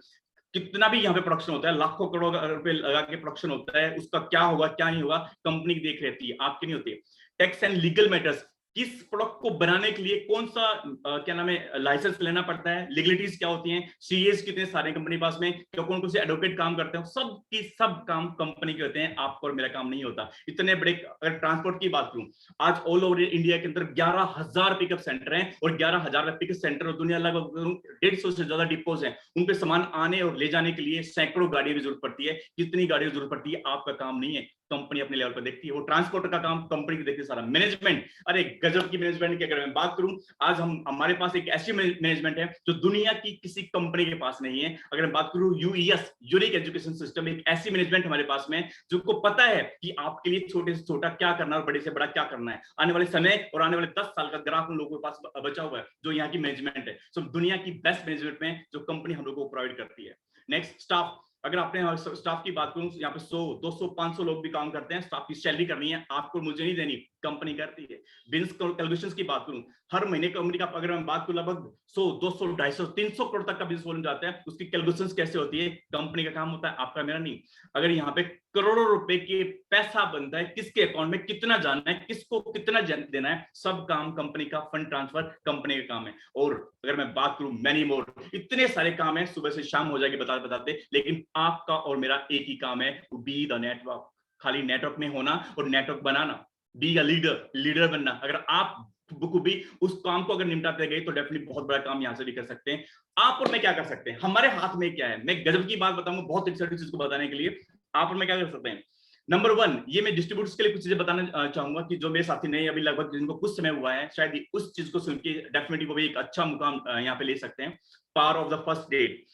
कितना भी यहाँ पे प्रोडक्शन होता है, लाखों करोड़ रुपए लगा के प्रोडक्शन होता है, उसका क्या होगा क्या नहीं होगा कंपनी की देख रहती है, आपकी नहीं होती। टैक्स एंड लीगल मैटर्स, किस प्रोडक्ट को बनाने के लिए कौन सा क्या नाम है लाइसेंस लेना पड़ता है, लीगलिटीज क्या होती हैं, सीएस कितने सारे कंपनी पास में, कौन कौन से एडवोकेट काम करते हैं, सब की सब काम कंपनी के होते हैं, आपको और मेरा काम नहीं होता। इतने बड़े, अगर ट्रांसपोर्ट की बात करूं, आज ऑल ओवर इंडिया के अंदर 11,000 पिकअप सेंटर हैं, और 11,000 पिकअप सेंटर और दुनिया लगभग 150 से ज्यादा डिपोज हैं। उन पे सामान आने और ले जाने के लिए सैकड़ों गाड़ियों की जरूरत पड़ती है। कितनी गाड़ियों की जरूरत पड़ती है, आपका काम नहीं है, कंपनी अपने लेवल पर देखती है। वो ट्रांसपोर्टर का काम कंपनी की देखती है सारा। मैनेजमेंट, अरे गजब की मैनेजमेंट की अगर मैं बात करूं, आज हमारे पास एक ऐसी मैनेजमेंट है जो दुनिया की किसी कंपनी के पास नहीं है। अगर मैं बात करूं यूईएस, यूनिक एजुकेशन सिस्टम, एक ऐसी मैनेजमेंट हमारे पास में जो को पता है कि आपके लिए छोटे से छोटा क्या करना है और बड़े से बड़ा क्या करना है। आने वाले समय और आने वाले 10 साल का ग्राफ उन लोगों के पास बचा हुआ है, जो यहाँ की मैनेजमेंट है। सो दुनिया की बेस्ट मैनेजमेंट में जो कंपनी हम लोगों को प्रोवाइड करती है। नेक्स्ट, स्टाफ, अगर आपने स्टाफ की बात करूं, यहाँ पे 100, 200, 500 लोग भी काम करते हैं। स्टाफ की सैलरी करनी है, आपको मुझे नहीं देनी, कंपनी करती है। बिजनेस कैलकुलेशंस की बात करूं, हर महीने कंपनी का, अगर मैं बात करूं, लगभग 100, 200, 250, 300 करोड़ तक का बिजनेस वॉल्यूम जाता है। उसकी कैलकुलेशंस कैसे होती है, कंपनी का काम होता है, आपका मेरा नहीं। अगर यहाँ पे करोड़ों रुपए के पैसा बनता है, किसके अकाउंट में कितना जाना है, किसको कितना देना है, सब काम कंपनी का। फंड ट्रांसफर कंपनी का काम है। और अगर मैं बात करूं मैनी मोर, इतने सारे काम है, सुबह से शाम हो जाएगी बताते बताते, लेकिन आपका और मेरा एक ही काम है, बी द नेटवर्क। खाली नेटवर्क में होना और network banana, be a leader बनना। अगर आप बखूबी उस काम को अगर निपटाते गए तो डेफिनेटली बहुत बड़ा काम यहां से भी कर सकते हैं। आप और मैं क्या कर सकते हैं, हमारे हाथ में क्या है। मैं गजब की बात बताऊंगा, बहुत एक्साइटिंग चीज को बताने के लिए। आप और मैं क्या कर सकते हैं। नंबर 1, ये मैं डिस्ट्रीब्यूटर्स के लिए कुछ चीजें बताना चाहूंगा कि जो मेरे साथी नहीं, अभी लगभग जिनको कुछ समय हुआ है, शायद उस चीज को सुन के डेफिनेटली वो भी एक अच्छा मुकाम यहाँ पे ले सकते हैं। Power of the first date,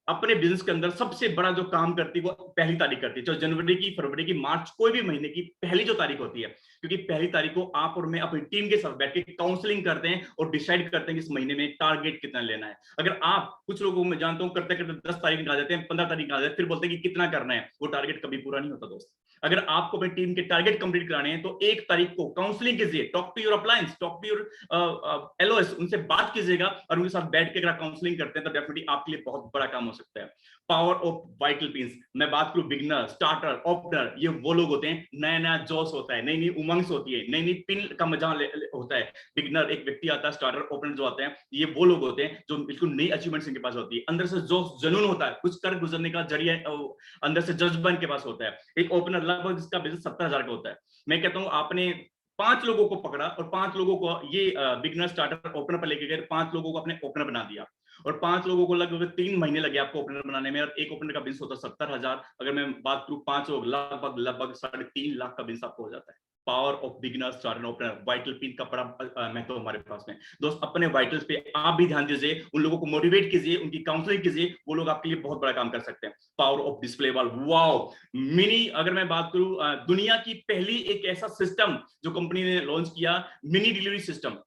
अपने बिजनेस के अंदर सबसे बड़ा जो काम करती है वो पहली तारीख करती है। जो जनवरी की, फरवरी की, मार्च, कोई भी महीने की पहली जो तारीख होती है, क्योंकि पहली तारीख को आप और मैं अपनी टीम के साथ बैठ के काउंसलिंग करते हैं और डिसाइड करते हैं कि इस महीने में टारगेट कितना लेना है। अगर आप, कुछ लोगों को मैं जानता हूं करते करते 10 तारीख निकाल देते हैं, 15 तारीख निकाल देते हैं, फिर बोलते हैं कि कितना करना है, वो टारगेट कभी पूरा नहीं होता दोस्त। अगर आपको अपनी टीम के टारगेट कंप्लीट कराने हैं तो 1 तारीख को काउंसलिंग कीजिए, talk to your appliance, talk to your LOs, उनसे बात कीजिएगा और उनके साथ बैठ के अगर आप काउंसलिंग करते हैं तो डेफिनेटली आपके लिए बहुत बड़ा काम हो सकता है। पावर ऑफ वाइटल पिंस, मैं बात करूं बिगिनर, स्टार्टर, ओपनर, ये वो लोग होते हैं, नया नया जोश होता है, नई नई उमंग होती है, नई नई पिन का मजा होता है। बिगिनर एक व्यक्ति आता है, स्टार्टर, ओपनर जो आते हैं, ये वो लोग होते हैं जो बिल्कुल नई अचीवमेंट्स इनके पास होती है, अंदर से जोश जुनून होता है, कुछ कर गुजरने का जरिया अंदर से जज्बा इनके पास होता है। एक ओपनर लगभग जिसका बिजनेस 70,000 का होता है, मैं कहता हूं आपने 5 लोगों को पकड़ा और 5 लोगों को ये बिगिनर, स्टार्टर, ओपनर पर लेके गए, 5 लोगों को अपने ओपनर बना दिया और 5 लोगों को लगभग 3 महीने लगे आपको ओपनर बनाने में, और एक ओपनर का बिजनेस होता है 70,000। अगर मैं बात करूं 5 लोग, लगभग 3.5 लाख का बिजनेस आपको हो जाता है। Power of beginner, starter, opener, vital pin का बड़ा महत्व हमारे पास में दोस्त। अपने वाइटल्स पे आप भी ध्यान दीजिए, उन लोगों को मोटिवेट कीजिए, उनकी काउंसलिंग कीजिए, वो लोग आपके लिए बहुत बड़ा काम कर सकते हैं। Power of display wall, wow mini, अगर मैं बात करूं दुनिया की पहली एक ऐसा सिस्टम जो कंपनी ने लॉन्च किया, मिनी डिलीवरी सिस्टम।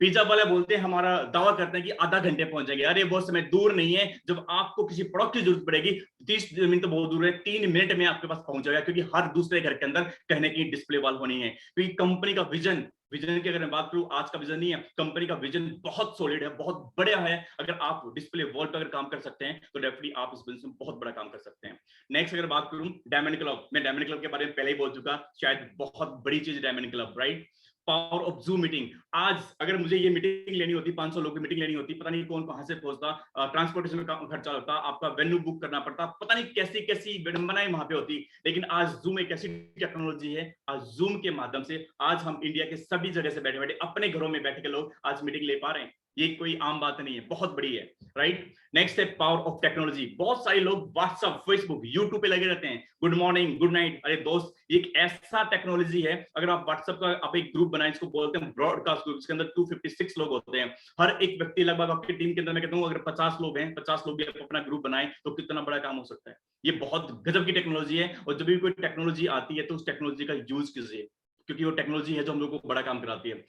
पिज्जा वाले बोलते हैं, हमारा दावा करते हैं कि आधा घंटे पहुंच जाएंगे, अरे वो समय दूर नहीं है, जब आपको किसी प्रोडक्ट की जरूरत पड़ेगी 30 मिनट तो बहुत दूर है, 3 मिनट में आपके पास पहुंच जाएगा, क्योंकि हर दूसरे घर के अंदर कहने की डिस्प्ले वॉल होनी है। क्योंकि कंपनी का विजन की अगर मैं बात करूं, आज का विजन नहीं है, कंपनी का विजन बहुत सॉलिड है, बहुत बढ़िया है। अगर आप डिस्प्ले वॉल पर अगर काम कर सकते हैं तो डेफिनेटली आप इस बिजनेस में बहुत बड़ा काम कर सकते हैं। नेक्स्ट अगर बात करूं डायमंड क्लब, मैं डायमंड क्लब के बारे में पहले ही बोल चुका, शायद बहुत बड़ी चीज diamond club, right. Power of zoom meeting, आज अगर मुझे ये मीटिंग लेनी होती, 500 लोगों की मीटिंग लेनी होती, पता नहीं कौन कहां से पहुंचता, ट्रांसपोर्टेशन का खर्चा होता, आपका वेन्यू बुक करना पड़ता, पता नहीं कैसी कैसी विडंबनाएं वहां पे होती। लेकिन आज जूम एक ऐसी टेक्नोलॉजी है, आज जूम के माध्यम से आज हम इंडिया के सभी जगह से बैठे बैठे अपने घरों में बैठ के लोग आज मीटिंग ले पा रहे हैं। ये कोई आम बात नहीं है, बहुत बड़ी है, राइट। नेक्स्ट है पावर ऑफ टेक्नोलॉजी। बहुत सारे लोग व्हाट्सएप, फेसबुक, यूट्यूब पे लगे रहते हैं, गुड मॉर्निंग, गुड नाइट। अरे दोस्त, ये एक ऐसा टेक्नोलॉजी है, अगर आप व्हाट्सएप का आप एक ग्रुप बनाए, इसको बोलते हैं ब्रॉडकास्ट ग्रुप, इसके अंदर 256 लोग होते हैं, हर एक व्यक्ति लगभग आपकी टीम के अंदर, मैं कहता हूं अगर 50 लोग हैं, 50 लोग भी आप अपना ग्रुप बनाए तो कितना बड़ा काम हो सकता है। ये बहुत गजब की टेक्नोलॉजी है, और जब भी कोई टेक्नोलॉजी आती है तो उस टेक्नोलॉजी का यूज कीजिए, क्योंकि वो टेक्नोलॉजी है जो हम लोग को बड़ा काम कराती है।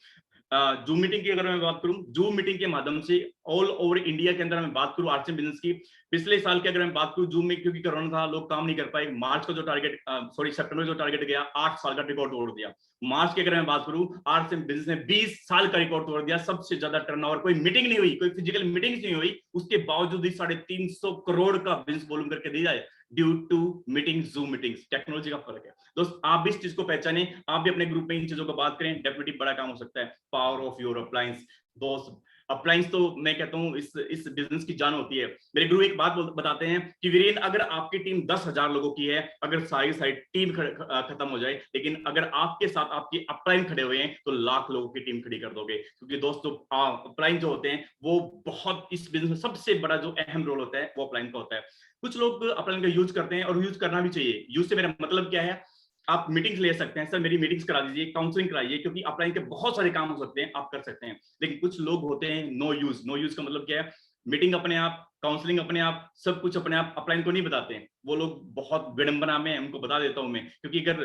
जूम मीटिंग की अगर मैं बात करूं, जूम मीटिंग के माध्यम से ऑल ओवर इंडिया के अंदर मैं बात करूं आर्ट्स एंड बिजनेस की, पिछले साल की अगर मैं बात करूं जूम में, क्योंकि कोरोना था लोग काम नहीं कर पाए, मार्च का जो टारगेट, सितंबर जो टारगेट गया, 8 साल का रिकॉर्ड तोड़ दिया। मार्च की अगर मैं बात करूं, आर्ट्स एंड बिजनेस ने 20 साल का रिकॉर्ड तोड़ दिया, सबसे ज्यादा टर्नओवर, कोई मीटिंग नहीं हुई, कोई फिजिकल मीटिंग नहीं हुई, उसके बावजूद ही 350 करोड़ का बिजनेस वॉल्यूम करके दिया है, due to meeting, zoom meetings. Technology का फर्क है दोस्त, आप भी इस चीज को पहचाने, आप भी अपने ग्रुप में इन चीजों को बात करें, डेफिनेटली बड़ा काम हो सकता है। पावर ऑफ योर अप्लायंस दोस्त, अप्लायंस तो मैं कहता हूं इस बिजनेस की जान होती है। मेरे गुरु एक बात बताते हैं कि वीरेन, अगर आपकी टीम 10,000 लोगों की है, अगर सारी टीम खत्म हो जाए, लेकिन अगर आपके साथ आपकी अपलाइन खड़े हुए हैं तो लाख लोगों की टीम खड़ी कर दोगे। क्योंकि दोस्तों अपलाइन जो होते हैं वो बहुत, इस बिजनेस में सबसे बड़ा जो अहम रोल होता है वो अपलाइन का होता है। कुछ लोग अपलाइन का यूज करते हैं और यूज करना भी चाहिए। यूज से मेरा मतलब क्या है, आप मीटिंग्स ले सकते हैं, सर मेरी मीटिंग्स करा दीजिए, काउंसलिंग कराइए, क्योंकि अपलाइन के बहुत सारे काम हो सकते हैं, आप कर सकते हैं। लेकिन कुछ लोग होते हैं नो यूज। नो यूज का मतलब क्या है, मीटिंग अपने आप, काउंसलिंग अपने आप, सब कुछ अपने आप, अपलाइन को नहीं बताते हैं। वो लोग बहुत विडंबना में, उनको बता देता हूं मैं, क्योंकि अगर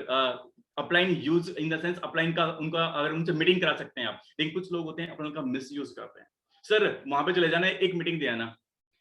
upline use in the sense upline का उनका, अगर उनसे मीटिंग करा सकते हैं आप, लेकिन कुछ लोग होते हैं अपलाइन का मिस यूज करते हैं। सर वहां पे चले जाना है, एक मीटिंग दे आना,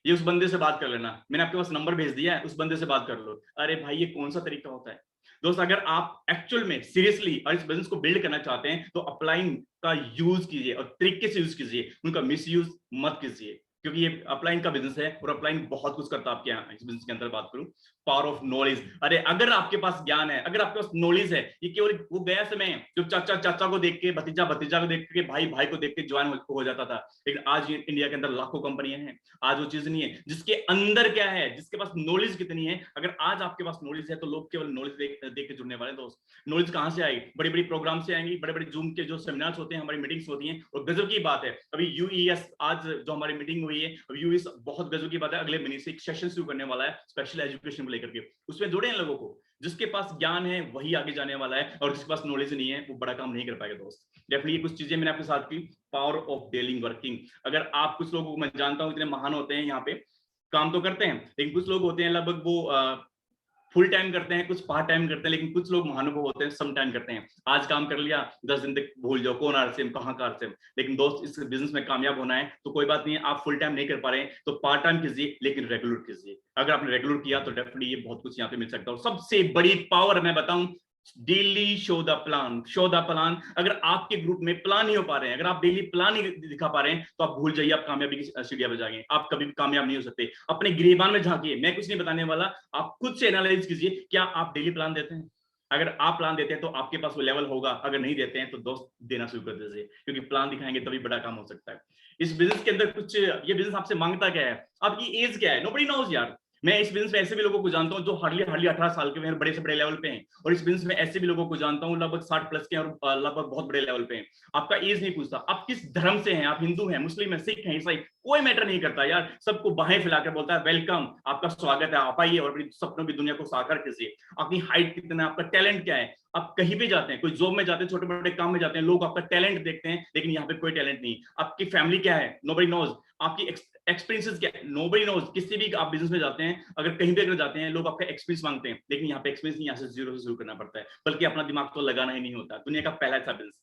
ये उस बंदे से बात कर लेना, मैंने आपके पास नंबर भेज दिया है, उस बंदे से बात कर लो। अरे भाई, ये कौन सा तरीका होता है दोस्त? अगर आप एक्चुअल में सीरियसली और इस बिजनेस को बिल्ड करना चाहते हैं तो अपलाइन का यूज कीजिए और तरीके से यूज कीजिए, उनका मिस यूज मत कीजिए, क्योंकि ये अपलाइन का बिजनेस है और अपलाइन बहुत कुछ करता है आपके यहाँ। इस बिजनेस के अंदर बात करूं, पावर ऑफ नॉलेज। अरे अगर आपके पास ज्ञान है, अगर आपके पास नॉलेज है, ये केवल वो गया समय है जो चाचा को देख के, भतीजा को देख के, भाई को देख के ज्वाइन हो जाता था। लेकिन आज इंडिया के अंदर लाखों कंपनियां हैं, आज वो चीज नहीं है। जिसके अंदर क्या है, जिसके पास नॉलेज कितनी है, अगर आज आपके पास नॉलेज है तो लोग केवल नॉलेज देख के जुड़ने वाले। दोस्त नॉलेज कहां से आएगी? बड़ी बड़ी प्रोग्राम से आएंगी, बड़े बड़े जूम के जो सेमिनार्स होते हैं, हमारी मीटिंग्स होती हैं। और गजब की बात है, अभी यूईएस आज जो हमारी मीटिंग हुई है, यूईएस बहुत गजब की बात है, अगले महीने से एक सेशन शुरू करने वाला है स्पेशल एजुकेशन को लेकर के। उसमें जोड़े हैं लोगों को, जिसके पास ज्ञान है वही आगे जाने वाला है, और जिसके पास नॉलेज नहीं है वो बड़ा काम नहीं कर पाएगा। दोस्त डेफिनेटली कुछ चीजें मैंने आपके साथ की। पावर ऑफ डेली वर्किंग, अगर आप, कुछ लोगों को मैं जानता हूं इतने महान होते हैं, यहाँ पे काम तो करते हैं, लेकिन कुछ लोग होते हैं लगभग वो फुल टाइम करते हैं, कुछ पार्ट टाइम करते हैं, लेकिन कुछ लोग महानुभव होते हैं, सम टाइम करते हैं। आज काम कर लिया, 10 दिन तक भूल जाओ कौन आरसीएम, कहाँ का आरसीएम। लेकिन दोस्त, इस बिजनेस में कामयाब होना है तो कोई बात नहीं है, आप फुल टाइम नहीं कर पा रहे हैं तो पार्ट टाइम कीजिए, लेकिन रेगुलर कीजिए। अगर आपने रेगुलर किया तो डेफिनेटली ये बहुत कुछ यहाँ पे मिल सकता है। और सबसे बड़ी पावर मैं बताऊं, daily show the plan, show the plan. अगर आपके ग्रुप में प्लान नहीं हो पा रहे हैं, अगर आप डेली प्लान नहीं दिखा पा रहे हैं, तो आप भूल जाइए, आप कामयाबी की सीढ़ियां पे जाएंगे, आप कभी भी कामयाब नहीं हो सकते। अपने गिरेबान में झांकिए, मैं कुछ नहीं बताने वाला, आप खुद से एनालाइज कीजिए, क्या आप डेली प्लान देते हैं? अगर आप प्लान देते हैं तो आपके पास वो लेवल होगा, अगर नहीं देते हैं तो दोस्त देना शुरू कर दीजिए, क्योंकि प्लान दिखाएंगे तभी बड़ा काम हो सकता है। इस बिजनेस के अंदर कुछ, ये बिजनेस आपसे मांगता क्या है, आपकी एज क्या है, नोबडी नोज यार। मैं इस बिजनेस में ऐसे भी लोगों को जानता हूं जो हार्डली 18 साल के हैं, बड़े से बड़े लेवल पे हैं, और इस बिजनेस में ऐसे भी लोगों को जानता हूं लगभग 60 प्लस के और लगभग बहुत बड़े लेवल पे हैं। आपका एज नहीं पूछता, आप किस धर्म से हैं, आप हिंदू हैं, मुस्लिम हैं, सिख हैं, ईसाई, कोई मैटर नहीं करता यार। सबको बाहें फैलाकर बोलता है वेलकम, आपका स्वागत है, आप आइए और अपनी सपनों की दुनिया को साकार कीजिए। अपनी हाइट कितना है, आपका टैलेंट क्या है, आप कहीं भी जाते हैं, कोई जॉब में जाते हैं, छोटे बड़े काम में जाते हैं, लोग आपका टैलेंट देखते हैं, लेकिन यहाँ पे कोई टैलेंट नहीं। आपकी फैमिली क्या है, नोबडी नोज। आपकी एक्सपीरियंसेस क्या है, नोबडी नोज। किसी भी आप बिजनेस में जाते हैं, अगर कहीं भी अगर जाते हैं, लोग आपका एक्सपीरियंस मांगते हैं, लेकिन यहाँ पे एक्सपीरियंस नहीं, यहाँ से जीरो से शुरू करना पड़ता है, बल्कि अपना दिमाग तो लगाना ही नहीं होता। दुनिया का पहला ऐसा बिजनेस,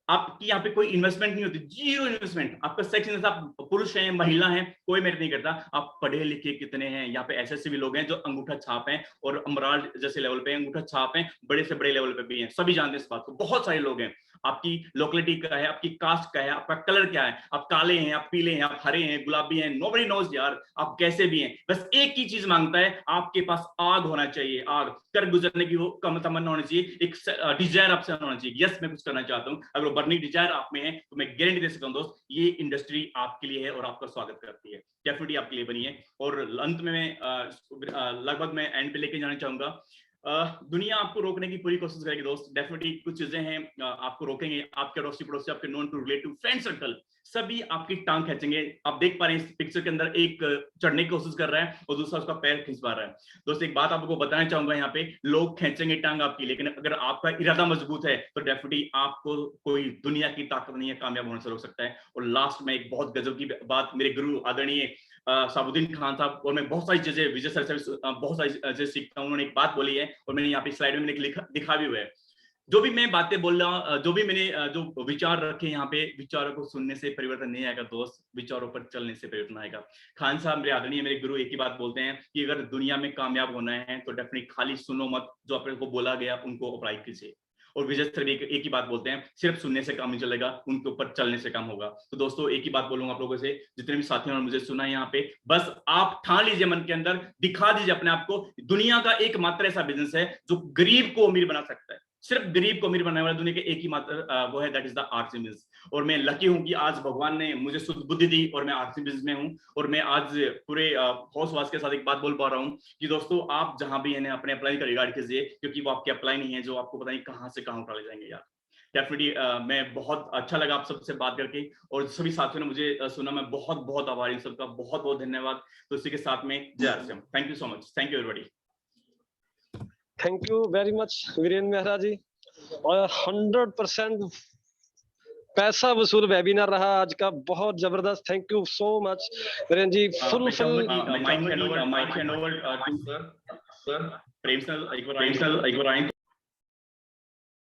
आपकी यहाँ पे कोई इन्वेस्टमेंट नहीं होती, जीरो इन्वेस्टमेंट। आपका सेक्शन, आप पुरुष हैं, महिला हैं, कोई मैटर नहीं करता, आप पढ़े लिखे कितने हैं। यहाँ पे ऐसे भी लोग हैं जो अंगूठा छाप हैं और अमराज जैसे लेवल पे अंगूठा छाप हैं, बड़े से बड़े लेवल पे भी हैं, सभी जानते हैं इस बात को, बहुत सारे लोग हैं। आपकी लोकेलिटी क्या है, आपकी कास्ट क्या है, आपका कलर क्या है, आप काले हैं, आप पीले हैं, आप हरे हैं, गुलाबी हैं, नोबडी नोज यार, आप कैसे भी हैं। बस एक ही चीज मांगता है, आपके पास आग होना चाहिए, आग, कर गुजरने की वो कम तमन्ना होनी चाहिए, एक डिजायर आपसे होना चाहिए, यस मैं कुछ करना चाहता हूँ। अगर वो बर्निंग डिजायर आप में है तो मैं गारंटी दे सकता हूँ दोस्त, ये इंडस्ट्री आपके लिए है और आपका स्वागत करती है, डेफिनेटली आपके लिए बनी है। और अंत में मैं लगभग मैं एंड पे लेके जाना चाहूंगा। दुनिया आपको रोकने की पूरी कोशिश करेगी दोस्त, डेफिनेटली कुछ चीजें हैं आपको रोकेंगे, आपके अड़ोसी पड़ोसी, आपके known to relative, friend circle, सभी आपकी टांग खींचेंगे। आप देख पा रहे हैं इस पिक्चर के अंदर, एक चढ़ने की कोशिश कर रहा है और दूसरा उसका पैर खींच पा रहा है। दोस्त एक बात आपको बताना चाहूंगा, यहाँ पे लोग खींचेंगे टांग आपकी, लेकिन अगर आपका इरादा मजबूत है तो डेफिनेटली आपको कोई दुनिया की ताकत नहीं है कामयाब होने से रोक सकता है। और लास्ट में एक बहुत गजब की बात, मेरे गुरु आदरणीय साबुद्दीन खान साहब, और मैं बहुत सारी चीजें विजय सर से बहुत सारी चीजें सीखता हूँ, उन्होंने एक बात बोली है और मैंने यहाँ पे स्लाइड में मैंने दिखा भी हुआ है। जो भी मैं बातें बोल रहा हूँ, जो भी मैंने जो विचार रखे यहाँ पे, विचारों को सुनने से परिवर्तन नहीं आएगा दोस्त, विचारों पर चलने से परिवर्तन आएगा। खान साहब मेरे आदरणीय, मेरे गुरु, एक ही बात बोलते हैं कि अगर दुनिया में कामयाब होना है तो डेफिनेटली खाली सुनो मत, जो आपको बोला गया उनको अप्लाई कीजिए। और विजय सर भी एक ही बात बोलते हैं, सिर्फ सुनने से काम नहीं चलेगा, उनके ऊपर चलने से काम होगा। तो दोस्तों एक ही बात बोलूंगा आप लोगों से, जितने भी साथियों ने मुझे सुना है यहाँ पे, बस आप ठान लीजिए मन के अंदर, दिखा दीजिए अपने आप को, दुनिया का एकमात्र ऐसा बिजनेस है जो गरीब को अमीर बना सकता है, सिर्फ गरीब को अमीर बनाने वाला दुनिया के एक ही मात्र वो है, that is the RC business. और मैं लकी हूं कि आज भगवान ने मुझे शुद्ध बुद्धि दी और मैं आरसी बिजनेस में हूं, और मैं आज पूरे हौस वास के साथ एक बात बोल पा रहा हूं कि दोस्तों आप जहां भी हैं अपने अप्लाई का रिगार्ड कीजिए, क्योंकि वो आपके अप्लाई नहीं है जो आपको पता नहीं कहां से कहां उठा ले जाएंगे यार। डेफिनेटली मैं बहुत अच्छा लगा आप सबसे बात करके, और सभी साथियों ने मुझे सुना, मैं बहुत बहुत आभारी, सबका बहुत बहुत धन्यवाद। तो इसी के साथ में जय RCM, thank you so much, thank you everybody. Thank you very much Virendra Mehra ji, और 100% पैसा वसूल वेबिनार रहा आज का, बहुत जबरदस्त। Thank you so much Virendra ji. Full mike hand over to sir, Prem sir एक बार